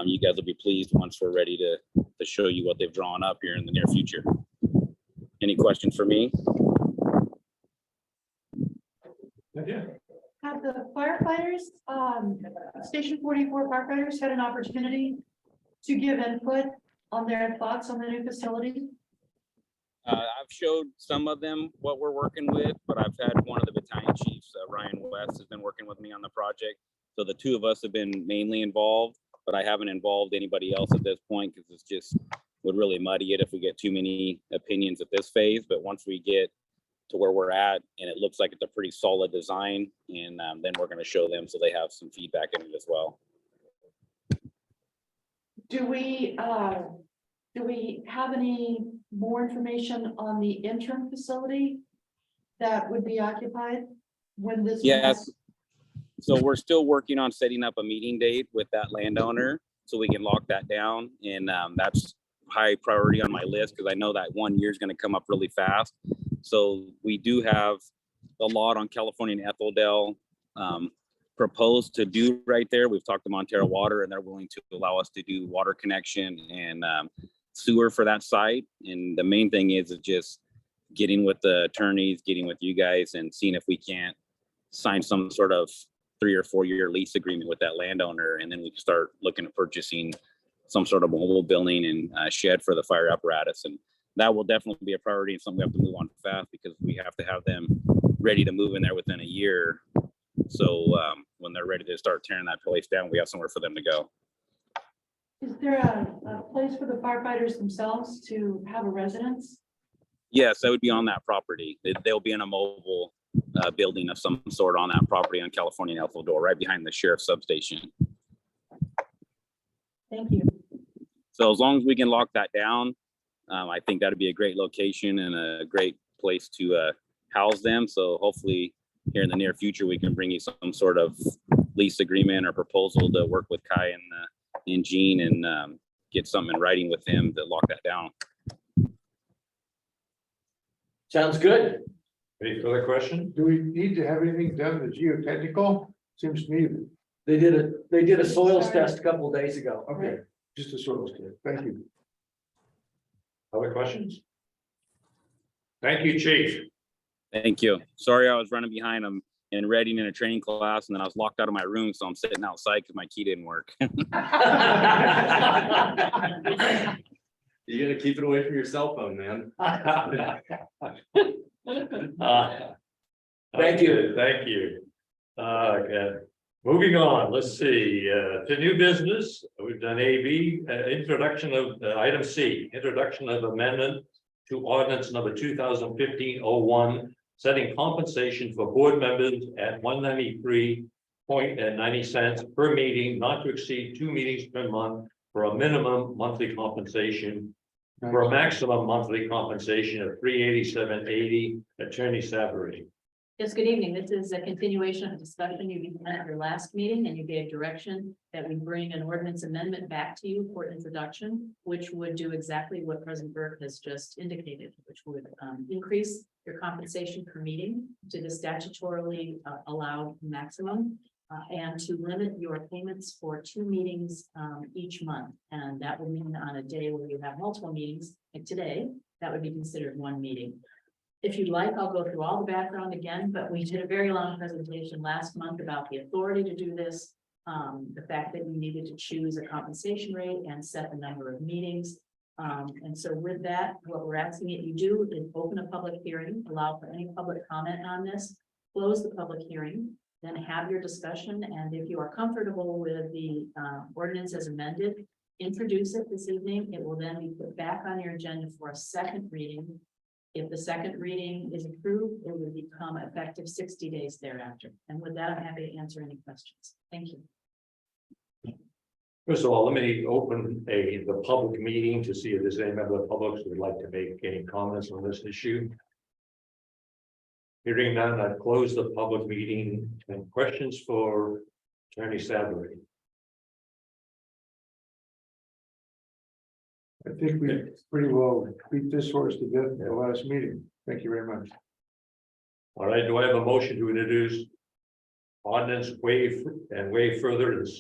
you guys will be pleased once we're ready to show you what they've drawn up here in the near future. Any questions for me? Yeah. Have the firefighters, Station 44 firefighters had an opportunity to give input on their thoughts on the new facility? I've showed some of them what we're working with, but I've had one of the battalion chiefs, Ryan West, has been working with me on the project. So the two of us have been mainly involved, but I haven't involved anybody else at this point because it's just would really muddy it if we get too many opinions at this phase. But once we get to where we're at and it looks like it's a pretty solid design, and then we're going to show them so they have some feedback in it as well. Do we have any more information on the interim facility that would be occupied when this? Yes. So we're still working on setting up a meeting date with that landowner so we can lock that down. And that's high priority on my list because I know that 1 year is going to come up really fast. So we do have a lot on California and Etheldale proposed to do right there. We've talked to Montero Water and they're willing to allow us to do water connection and sewer for that site. And the main thing is just getting with the attorneys, getting with you guys and seeing if we can't sign some sort of 3 or 4 year lease agreement with that landowner. And then we can start looking at purchasing some sort of mobile building and shed for the fire apparatus. And that will definitely be a priority and something we have to move on fast because we have to have them ready to move in there within a year. So when they're ready to start tearing that place down, we have somewhere for them to go. Is there a place for the firefighters themselves to have a residence? Yes, that would be on that property. They'll be in a mobile building of some sort on that property on California and El Salvador, right behind the sheriff's substation. Thank you. So as long as we can lock that down, I think that'd be a great location and a great place to house them. So hopefully here in the near future, we can bring you some sort of lease agreement or proposal to work with Kai and Gene and get something in writing with them to lock that down. Sounds good. Any further questions? Do we need to have anything done the geotechnical? Seems to me, that- They did a soils test a couple of days ago. okay, just a sort of, thank you. Other questions? Thank you, chief. Thank you. Sorry, I was running behind them in Reading in a training class and then I was locked out of my room. So I'm sitting outside because my key didn't work. You gotta keep it away from your cell phone, man. Thank you. Thank you. Okay. Moving on, let's see, to new business, we've done AB, introduction of item C, introduction of amendment to ordinance number 2015-01, setting compensation for board members at 193.90 per meeting, not to exceed 2 meetings per month for a minimum monthly compensation, for a maximum monthly compensation of $387.80 attorney salary. Yes, good evening. This is a continuation of a discussion you began at your last meeting, and you gave direction that we bring an ordinance amendment back to you for introduction, which would do exactly what President Burke has just indicated, which would increase your compensation per meeting to the statutorily allowed maximum, and to limit your payments for 2 meetings each month. And that would mean on a day where you have multiple meetings, like today, that would be considered 1 meeting. If you'd like, I'll go through all the background again, but we did a very long presentation last month about the authority to do this. The fact that you needed to choose a compensation rate and set the number of meetings. And so with that, what we're asking that you do is open a public hearing, allow for any public comment on this, close the public hearing, then have your discussion. And if you are comfortable with the ordinance as amended, introduce it this evening. It will then be put back on your agenda for a second reading. If the second reading is approved, it will become effective 60 days thereafter. And with that, I'm happy to answer any questions. Thank you. First of all, let me open the public meeting to see if there's any member of the public who would like to make any comments on this issue. Hearing none, I've closed the public meeting. And questions for Attorney Savory? I think we pretty well beat this horse to death in the last meeting. Thank you very much. All right, do I have a motion to introduce ordinance waive further the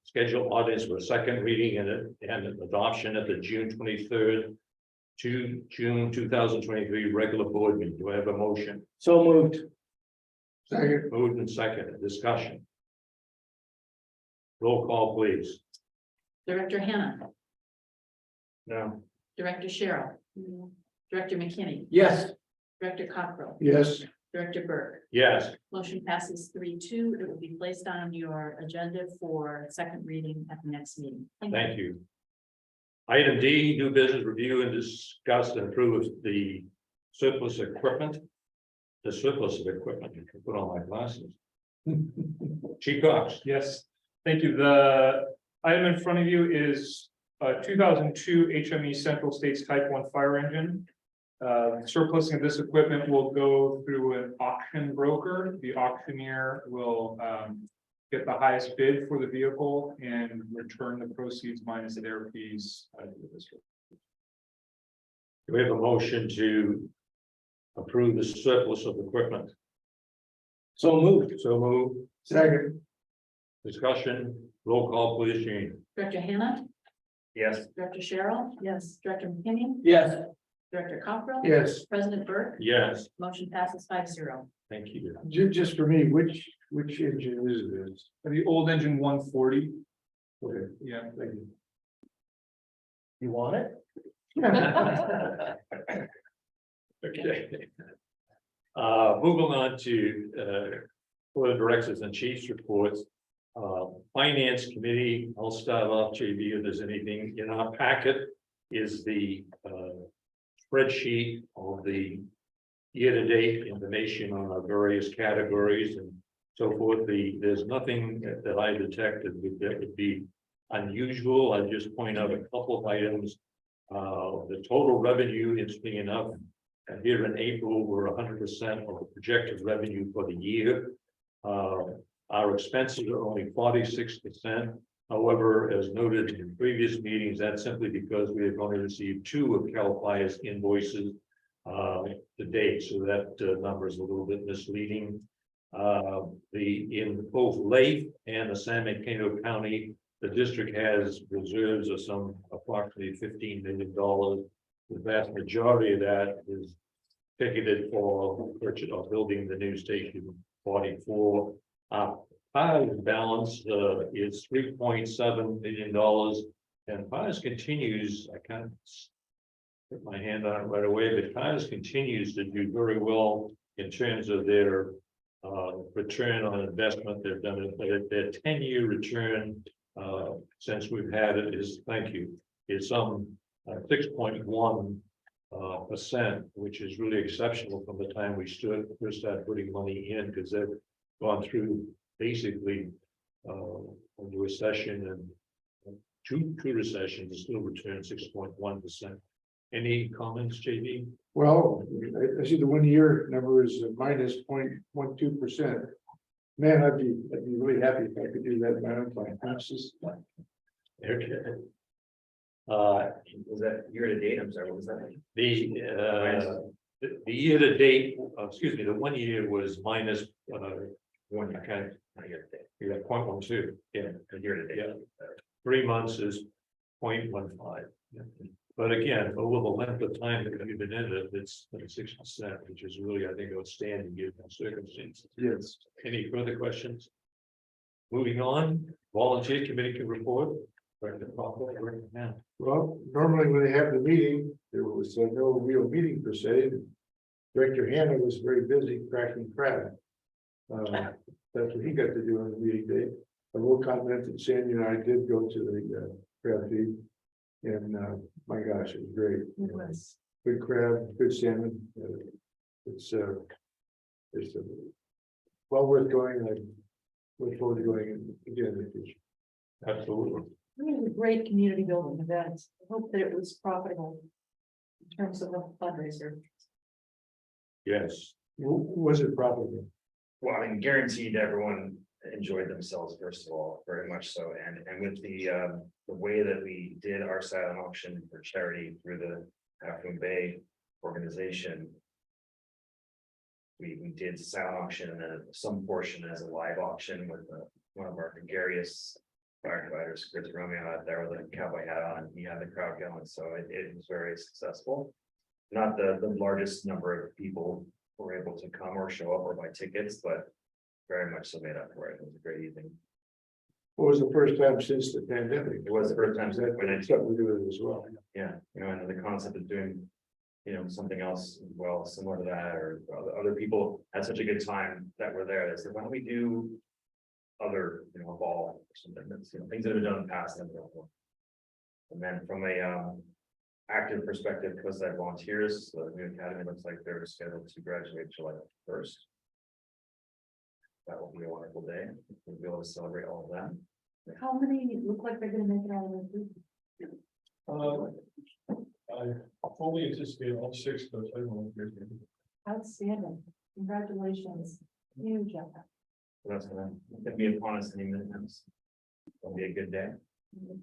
schedule ordinance for second reading and adoption at the June 23rd to June 2023 regular board meeting? Do I have a motion? So moved. Second, Moved and second, discussion. Roll call, please. Director Hannah, No. Director Sherrill, Director McKinney, Yes. Director Cockrell, yes, Director Burke. Yes, Motion passes 3-2. It will be placed on your agenda for second reading at the next meeting. thank you. Item D, new business review and discuss and approve the surplus equipment. The surplus of equipment, I can put on my glasses. Chief Cox. Yes, thank you. The item in front of you is a 2002 HME Central States Type 1 fire engine. Surplusing of this equipment will go through an auction broker. The auctioneer will get the highest bid for the vehicle and return the proceeds minus their fees to the district. Do we have a motion to approve the surplus of equipment? So moved. So move. second, Discussion, roll call, please, Gene. Director Hannah, Yes. Director Sherrill. Yes. Director McKinney, Yes. Director Cockrell. yes. President Burke. Yes, Motion passes 5-0. thank you. Just for me, which engine is this? The old engine 140, Okay, yeah. thank you. You want it? Okay. Moving on to, board of directors and chiefs reports. Finance committee, I'll start off, JB, if there's anything in our packet, is the, spreadsheet of the year-to-date information on our various categories and so forth. There's nothing that I detected that would be unusual. I just point out a couple of items. The total revenue, interesting enough, here in April, we're 100% of the projected revenue for the year. Our expenses are only 46%. However, as noted in previous meetings, that's simply because we have only received 2 of Cal Fire's invoices to date, so that number is a little bit misleading. In both Lake and the San Mateo County, the district has reserves of some approximately $15 million. The vast majority of that is ticketed for purchase of building the new station 44. Five balance is $3.7 million, and Pies continues. I can't put my hand on it right away, but Pies continues to do very well in terms of their return on investment. They've done it. Their 10-year return since we've had it is, thank you, is some 6.1%, which is really exceptional from the time we first started putting money in, because they've gone through basically a recession and two recessions and still returned 6.1%. Any comments, JD? Well, I see the 1 year number is minus 0.12%. Man, I'd be really happy if I could do that in my own plan. Okay. Was that year to date? I'm sorry, what was that? The year to date, excuse me, the 1 year was minus one. Okay, Not year to date, yeah, 0.12. Yeah, year to date. Yeah. 3 months is 0.15. But again, over the length of time that we've been in it, it's 6%, which is really, I think, outstanding given the circumstances. Yes. Any further questions? Moving on, volunteer committee can report. Director Crawford, right now. Well, normally when they have the meeting, there was no real meeting per se. Director Hannah was very busy cracking crab. That's what he got to do on the meeting day. I will comment that Sandy and I did go to the crab feed. And my gosh, it was great. It was. Good crab, good salmon. It's well worth going. And I look forward to going again in the future. Absolutely. It was a great community building event. I hope that it was profitable in terms of a fundraiser. Yes. Was it profitable? Well, I mean, guaranteed everyone enjoyed themselves, first of all, very much so. And with the way that we did our silent auction for charity through the Half Moon Bay organization. We did silent auction and then some portion as a live auction with one of our gregarious firefighters, Chris Romeo, out there with a cowboy hat on, and he had the crowd going, so it was very successful. Not the largest number of people who were able to come or show up or buy tickets, but very much so made up for it. It was a great evening. What was the first time since the pandemic? It was the first time since when That's what we do it as well. Yeah, and the concept of doing, something else as well, similar to that, or other people had such a good time that were there. They said, why don't we do other, a ball or something that's, things that have been done in the past. And then from a active perspective, because I volunteers, the new academy looks like they're scheduled to graduate July 1st. That will be a wonderful day. We'll be able to celebrate all of them. How many look like they're gonna make it out of the group? I fully anticipate all 6, but I won't. Outstanding. Congratulations. Huge effort. So that's gonna be upon us any minute. It'll be a good day.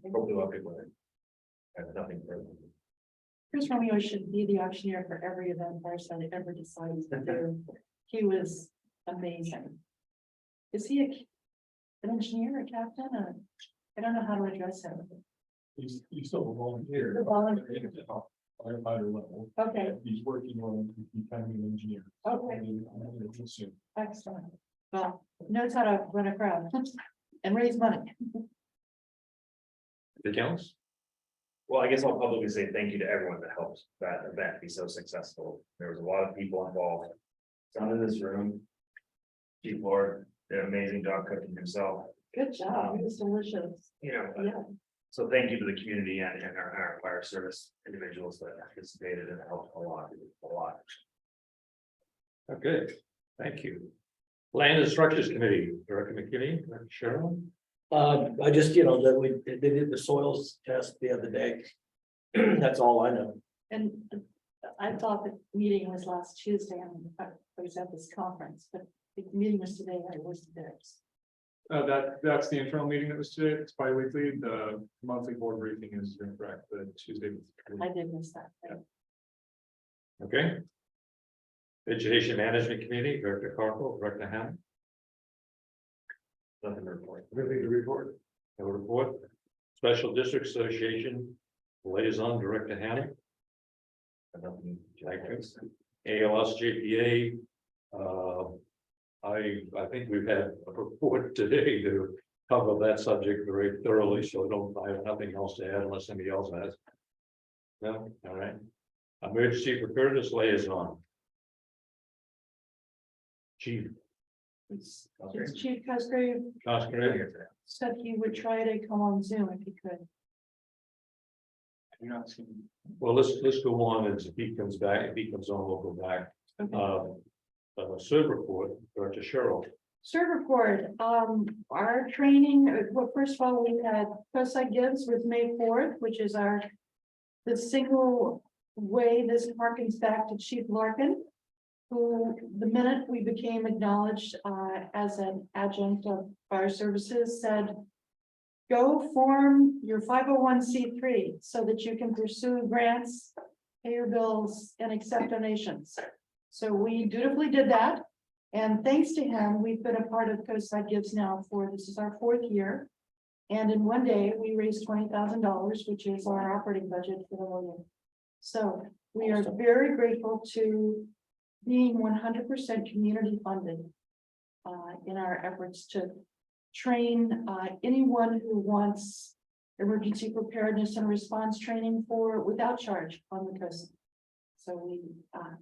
Hopefully we'll have good weather. I have nothing further. Chris Romeo should be the auctioneer for every event Fireside ever decides to do. He was amazing. Is he an engineer, a captain, I don't know how to address him. He's still a volunteer. A volunteer. Firefighter level. Okay, He's working on becoming an engineer. okay, Soon. excellent. Well, knows how to run a crowd and raise money. Anything else? Well, I guess I'll publicly say thank you to everyone that helped that event be so successful. There was a lot of people involved. Some in this room. Chief Lord did an amazing job cooking himself, Good job, it was delicious. you know. Yeah. So thank you to the community and our fire service individuals that participated and helped a lot. Okay, thank you. Land and Structures Committee, Director McKinney, Director Cheryl. I just, you know, that they did the soils test the other day. That's all I know. And I thought the meeting was last Tuesday, and I was at this conference, but the meeting was today, I was there. That's the internal meeting that was today. It's bi-weekly. The monthly board briefing is incorrect, the Tuesday. I did miss that. Okay. Vegetation Management Committee, Director Carpel, Director Hammond. Nothing to report. Everything to report. No report. Special District Association Liaison, Director Hammond. Nothing. Thank you. ALS JPA. I think we've had a report today to cover that subject very thoroughly, so I have nothing else to add unless somebody else has. No, all right. Emergency Preparedness Liaison. Chief It's Chief Cosgrave Cosgrave. said he would try to come on Zoom if he could. You're not seeing. Well, let's go on, and if he comes back, if he comes on, we'll go back. Okay. Server report, Director Cheryl. Serve report, our training, well, first of all, we had COSI Gives with May 4th, which is the single way this harkens back to Chief Larkin, who the minute we became acknowledged as an adjunct of fire services said, go form your 501c3 so that you can pursue grants, pay your bills, and accept donations. So we dutifully did that. And thanks to him, we've been a part of COSI Gives now this is our 4th year. And in one day, we raised $20,000, which is our operating budget for the year. So we are very grateful to being 100% community funded in our efforts to train anyone who wants emergency preparedness and response training without charge on the coast. So we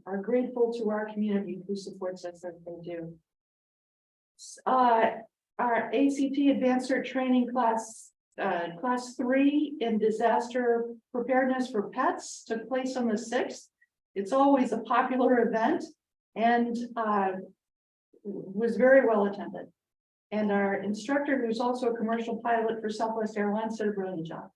are grateful to our community who supports us as they do. Our ACT Advanced Cert Training class 3 in disaster preparedness for pets took place on the 6th. It's always a popular event and was very well attended. And our instructor, who's also a commercial pilot for Southwest Airlines, did a brilliant job.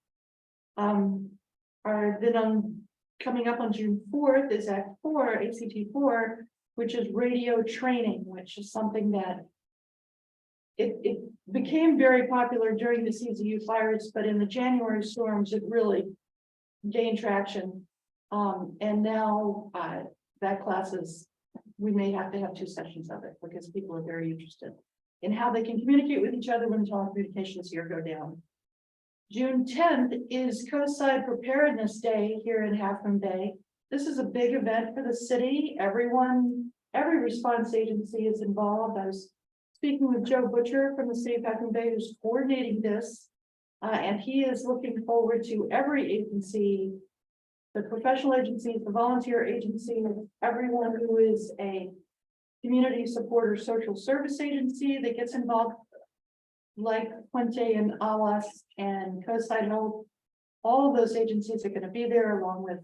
Coming up on June 4th is ACT 4, which is radio training, which is something that it became very popular during the CZU fires, but in the January storms, it really gained traction. And now that class we may have to have 2 sessions of it because people are very interested in how they can communicate with each other when telecommunications here go down. June 10th is COSI Preparedness Day here in Half Moon Bay. This is a big event for the city. Every response agency is involved. I was speaking with Joe Butcher from the city of Half Moon Bay, who's coordinating this. And he is looking forward to every agency, the professional agencies, the volunteer agency, everyone who is a community support or social service agency that gets involved, like Puente and ALAS and COSI Hope. All of those agencies are going to be there along with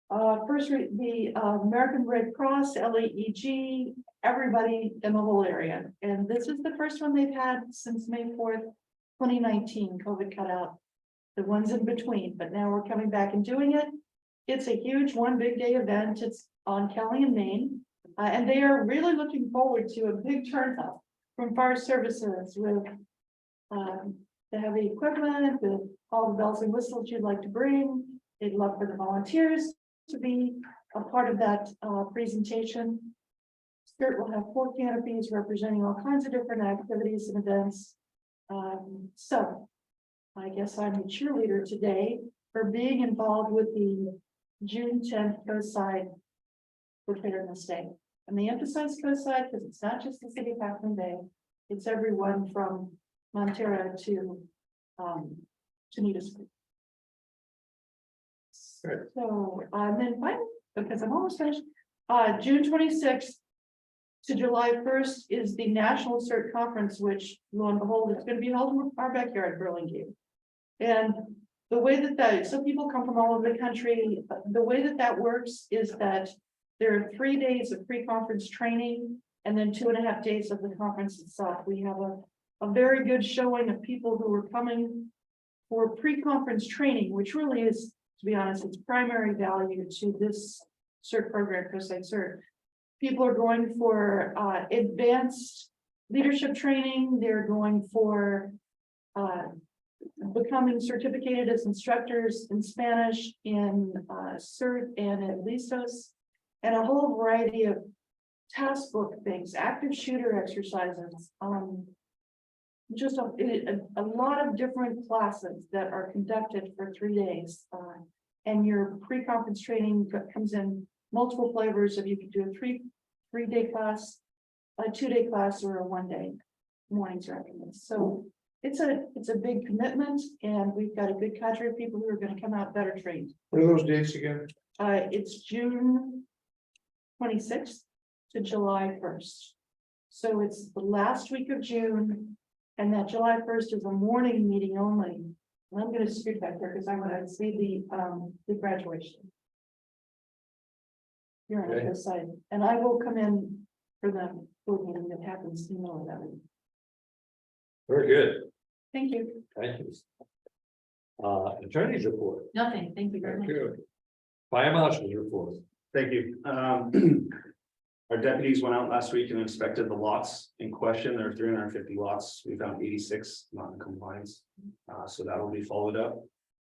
the American Red Cross, LAEG, everybody in the whole area. And this is the first one they've had since May 4th, 2019. COVID cut out the ones in between, but now we're coming back and doing it. It's a huge one big day event. It's on Kelly and Maine. And they are really looking forward to a big turnout from fire services with the heavy equipment, with all the bells and whistles you'd like to bring. They'd love for the volunteers to be a part of that presentation. Spirit will have 4 canopies representing all kinds of different activities and events. So I guess I'm a cheerleader today for being involved with the June 10th COSI Preparedness Day. And they emphasize COSI because it's not just the city of Half Moon Bay, it's everyone from Montero to Needham. So, then finally, because I'm almost finished, June 26th to July 1st is the National CERT Conference, which lo and behold, it's gonna be held in our backyard, Burlingame. And the way that some people come from all over the country, the way that works is that there are 3 days of pre-conference training and then 2.5 days of the conference itself. We have a very good showing of people who are coming for pre-conference training, which really is, to be honest, its primary value to this CERT program, COSITE CERT. People are going for advanced leadership training. They're going for becoming certificated as instructors in Spanish, in CERT and at LISOS, and a whole variety of task book things, active shooter exercises, just a lot of different classes that are conducted for 3 days. And your pre-conference training comes in multiple flavors. If you could do a three-day class, a 2-day class, or a 1-day mornings or afternoons. So it's a big commitment, and we've got a good cadre of people who are going to come out better trained. What are those dates again? It's June 26th to July 1st. So it's the last week of June, and that July 1st is a morning meeting only. And I'm gonna scoot back there because I want to see the graduation. Here on Okay. this side, and I will come in for the board meeting that happens in the middle of that week. Very good. Thank you. Thank you. Attorney's report. Nothing, thank you very much. Good. Fire marshal's report. Thank you. Our deputies went out last week and inspected the lots in question. There are 350 lots. We found 86 not in compliance. So that will be followed up.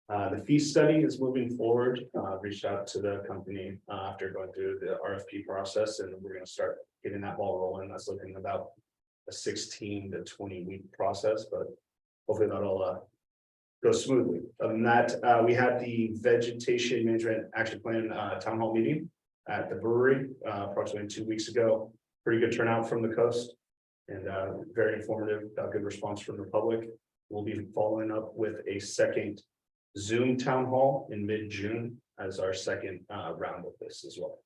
The fee study is moving forward. Reached out to the company after going through the RFP process, and we're gonna start getting that ball rolling. That's looking about a 16 to 20 week process, but hopefully that'll go smoothly. Other than that, we had the vegetation management action plan town hall meeting at the brewery approximately 2 weeks ago. Pretty good turnout from the coast, and very informative, got good response from the public. We'll be following up with a second Zoom town hall in mid-June as our second round of this as well.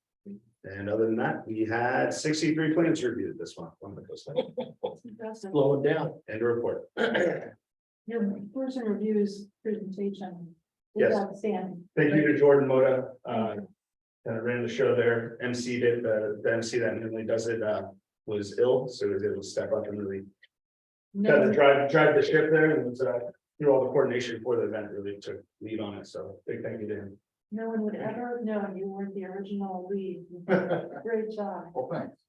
And other than that, we had 63 plans reviewed this month on the coast Slow it down. and a report. Your person reviews presentation is Yes. outstanding. Thank you to Jordan Moda, kind of ran the show there, MC'd it, the MC that normally does it, was ill, so he was able to step up and really kind of drive the ship there, and was, through all the coordination for the event, really took lead on it, so big thank you to him. No one would ever have known you weren't the original lead. Great job. Well, thanks.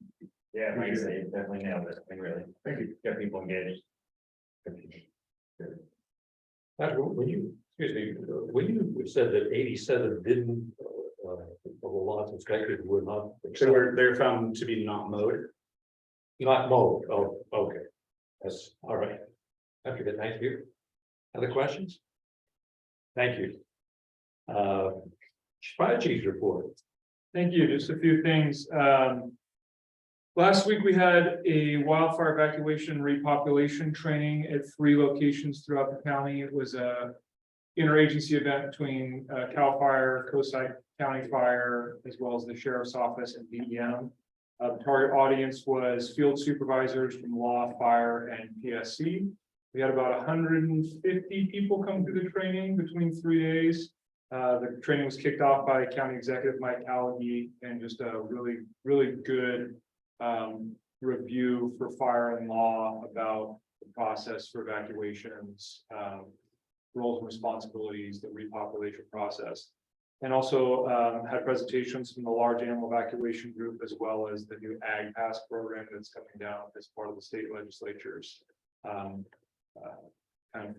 Yeah, like I say, you definitely nailed it, I mean, really, Thank you. get people engaged. When you, excuse me, when you said that 87 didn't, the lots inspected were not. They're found to be not mowed. Not mowed, oh, okay, that's all right. That's good, thank you. Other questions? Thank you. Fire chief's report. Thank you. Just a few things. Last week, we had a wildfire evacuation repopulation training at 3 locations throughout the county. It was a interagency event between CAL FIRE, COSITE County Fire, as well as the Sheriff's Office and DEM. The target audience was field supervisors from law, fire, and PSC. We had about 150 people come through the training between 3 days. The training was kicked off by County Executive Mike Allergy, and just a really good review for fire and law about the process for evacuations, roles and responsibilities, the repopulation process. And also had presentations from the large animal evacuation group, as well as the new Ag Pass program that's coming down as part of the state legislatures. Kind of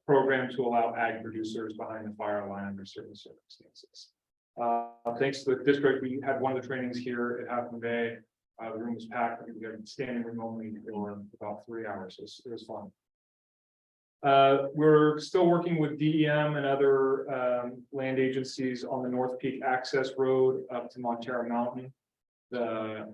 program to allow ag producers behind the fire line under certain circumstances. Thanks to the district, we had one of the trainings here at Half Moon Bay. The room was packed. I think we had standing room only for about 3 hours. It was fun. We're still working with DEM and other land agencies on the North Peak Access Road up to Montera Mountain. The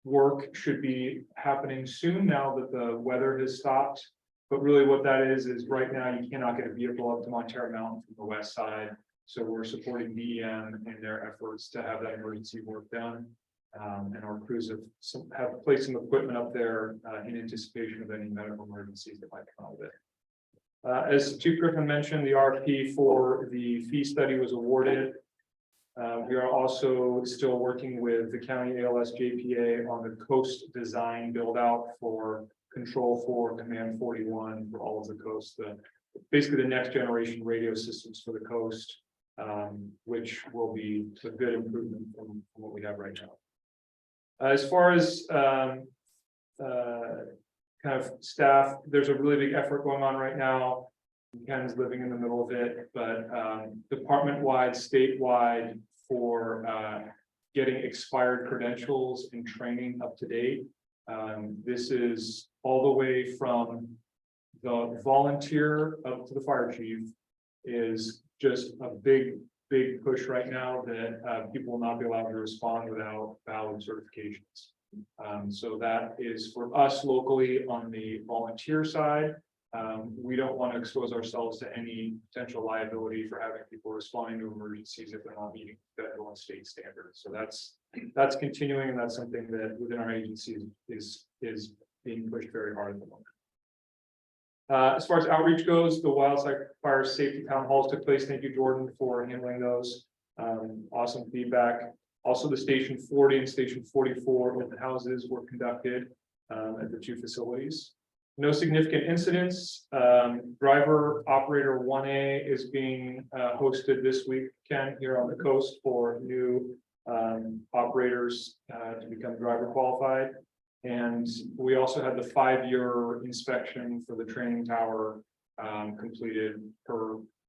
work should be happening soon now that the weather has stopped. But really what that is right now you cannot get a vehicle up to Montera Mountain from the west side. So we're supporting DEM in their efforts to have that emergency work done. And our crews have placed some equipment up there in anticipation of any medical emergencies that might come out of it. As Chief Griffin mentioned, the RFP for the fee study was awarded. We are also still working with the county ALS JPA on the coast design build out for control for Command 41 for all of the coast. Basically the next generation radio systems for the coast, which will be a good improvement from what we have right now. As far as kind of staff, there's a really big effort going on right now. Ken's living in the middle of it, but department-wide, statewide for getting expired credentials and training up to date. This is all the way from the volunteer up to the fire chief is just a big push right now that people will not be allowed to respond without valid certifications. So that is for us locally on the volunteer side. We don't want to expose ourselves to any potential liability for having people responding to emergencies if they're not meeting federal and state standards. So that's continuing, and that's something that within our agency is being pushed very hard at the moment. As far as outreach goes, the wildfire safety town halls took place. Thank you, Jordan, for handling those. Awesome feedback. Also, the Station 40 and Station 44 open houses were conducted at the two facilities. No significant incidents. Driver operator 1A is being hosted this week, Ken, here on the coast for new operators to become driver qualified. And we also had the 5-year inspection for the training tower completed.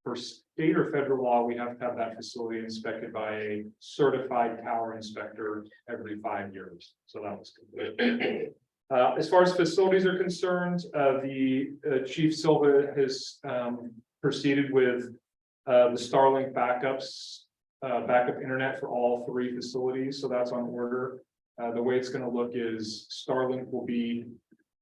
Per state or federal law, we have to have that facility inspected by a certified tower inspector every 5 years. So that was completed. As far as facilities are concerned, the Chief Silva has proceeded with the Starlink backup internet for all 3 facilities. So that's on order. The way it's going to look is Starlink will be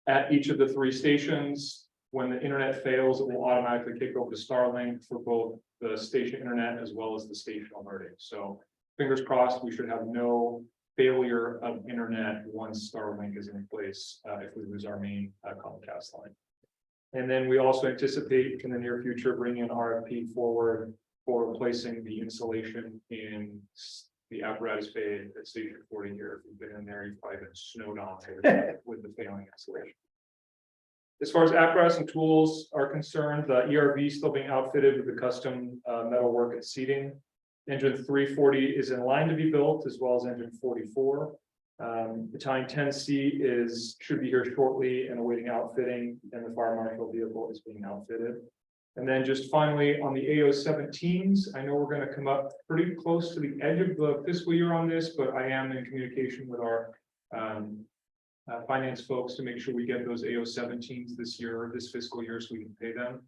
at each of the 3 stations. When the internet fails, it will automatically kick over to Starlink for both the station internet as well as the station alerting. So fingers crossed, we should have no failure of internet once Starlink is in place if we lose our main Comcast line. And then we also anticipate in the near future bringing an RFP forward for replacing the insulation in the apparatus bay at Station 40 here. If you've been in there, you've probably been snowed on with the failing insulation. As far as apparatus and tools are concerned, the ERV is still being outfitted with the custom metalwork and seating. Engine 340 is in line to be built, as well as engine 44. Battalion 10C should be here shortly and awaiting outfitting, and the fire marshal vehicle is being outfitted. And then just finally on the AO-17s, I know we're going to come up pretty close to the edge of the fiscal year on this, but I am in communication with our finance folks to make sure we get those AO-17s this fiscal year, so we can pay them.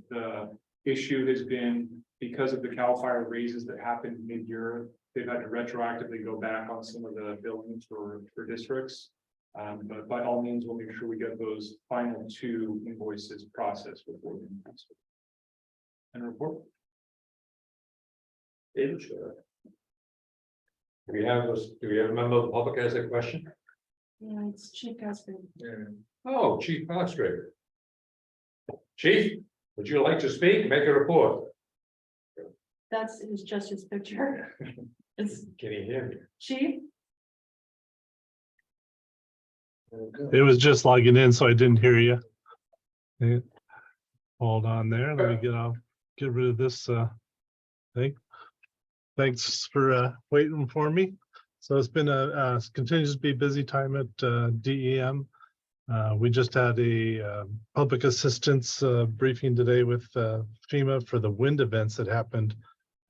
The issue has been because of the CAL FIRE raises that happened mid-year, they've had to retroactively go back on some of the billings for districts. But by all means, we'll make sure we get those final 2 invoices processed before the next. And report. David, sure. Do we have a member of the public has a question? Yeah, it's Chief Gasper. Oh, Chief Foxtree. Chief, would you like to speak? Make a report. It's just his picture. It's Can you hear me? Chief. It was just logging in, so I didn't hear you. Hold on there. Let me get rid of this thing. Thanks for waiting for me. So it's been continues to be a busy time at DEM. We just had a public assistance briefing today with FEMA for the wind events that happened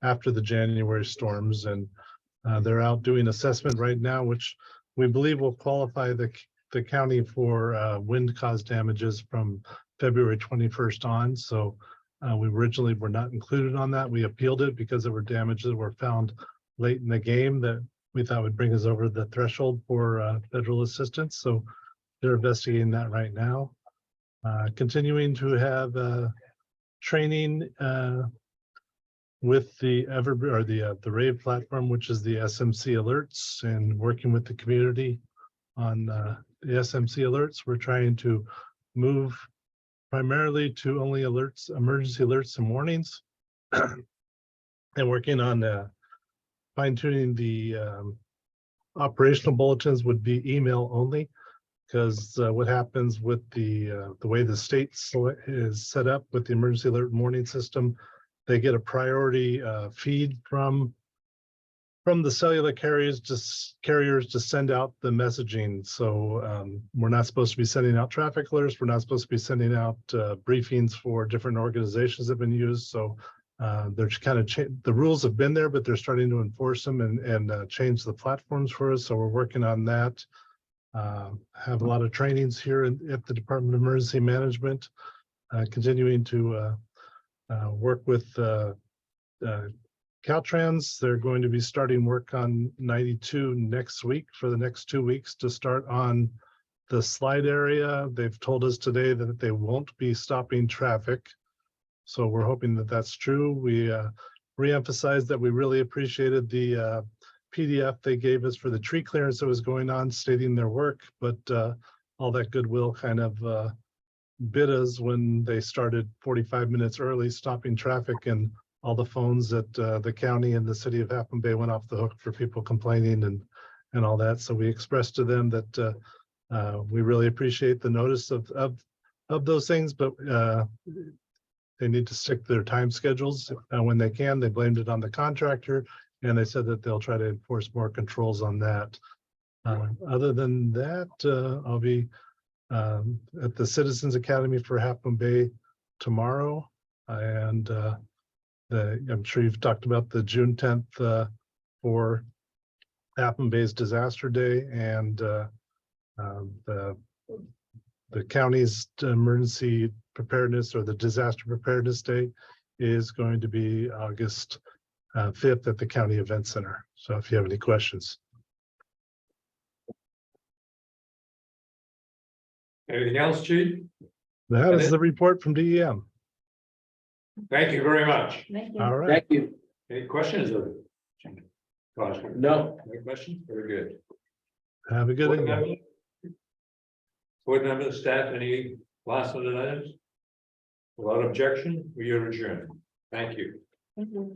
after the January storms, and they're out doing assessment right now, which we believe will qualify the county for wind caused damages from February 21st on. So we originally were not included on that. We appealed it because there were damages that were found late in the game that we thought would bring us over the threshold for federal assistance. So they're investigating that right now. Continuing to have training with the the Rave platform, which is the SMC alerts, and working with the community on the SMC alerts. We're trying to move primarily to only alerts, emergency alerts and warnings. And working on fine tuning the operational bulletins would be email only. Because what happens with the way the state is set up with the emergency alert warning system, they get a priority feed from the cellular carriers to send out the messaging. So we're not supposed to be sending out traffic alerts. We're not supposed to be sending out briefings for different organizations that have been used. So they're kind of the rules have been there, but they're starting to enforce them and change the platforms for us. So we're working on that. Have a lot of trainings here at the Department of Emergency Management, continuing to work with Caltrans. They're going to be starting work on 92 next week for the next 2 weeks to start on the slide area. They've told us today that they won't be stopping traffic. So we're hoping that that's true. We reemphasized that we really appreciated the PDF they gave us for the tree clearance that was going on, stating their work, but all that goodwill kind of bit us when they started 45 minutes early, stopping traffic, and all the phones at the county and the city of Half Moon Bay went off the hook for people complaining and all that. So we expressed to them that we really appreciate the notice of those things, but they need to stick to their time schedules when they can. They blamed it on the contractor. And they said that they'll try to enforce more controls on that. Other than that, I'll be at the Citizens Academy for Half Moon Bay tomorrow. And I'm sure you've talked about the June 10th for Half Moon Bay's Disaster Day, and the county's emergency preparedness, or the disaster preparedness day, is going to be August 5th at the County Event Center. So if you have any questions. Anything else, Chief? That is the report from DEM. Thank you very much. Thank you. All right. Thank you. Any questions of? No. Any questions? Very good. Have a good Board evening. members? Board members, staff, any last minute items? Without objection, we are adjourned. Thank you. Thank you.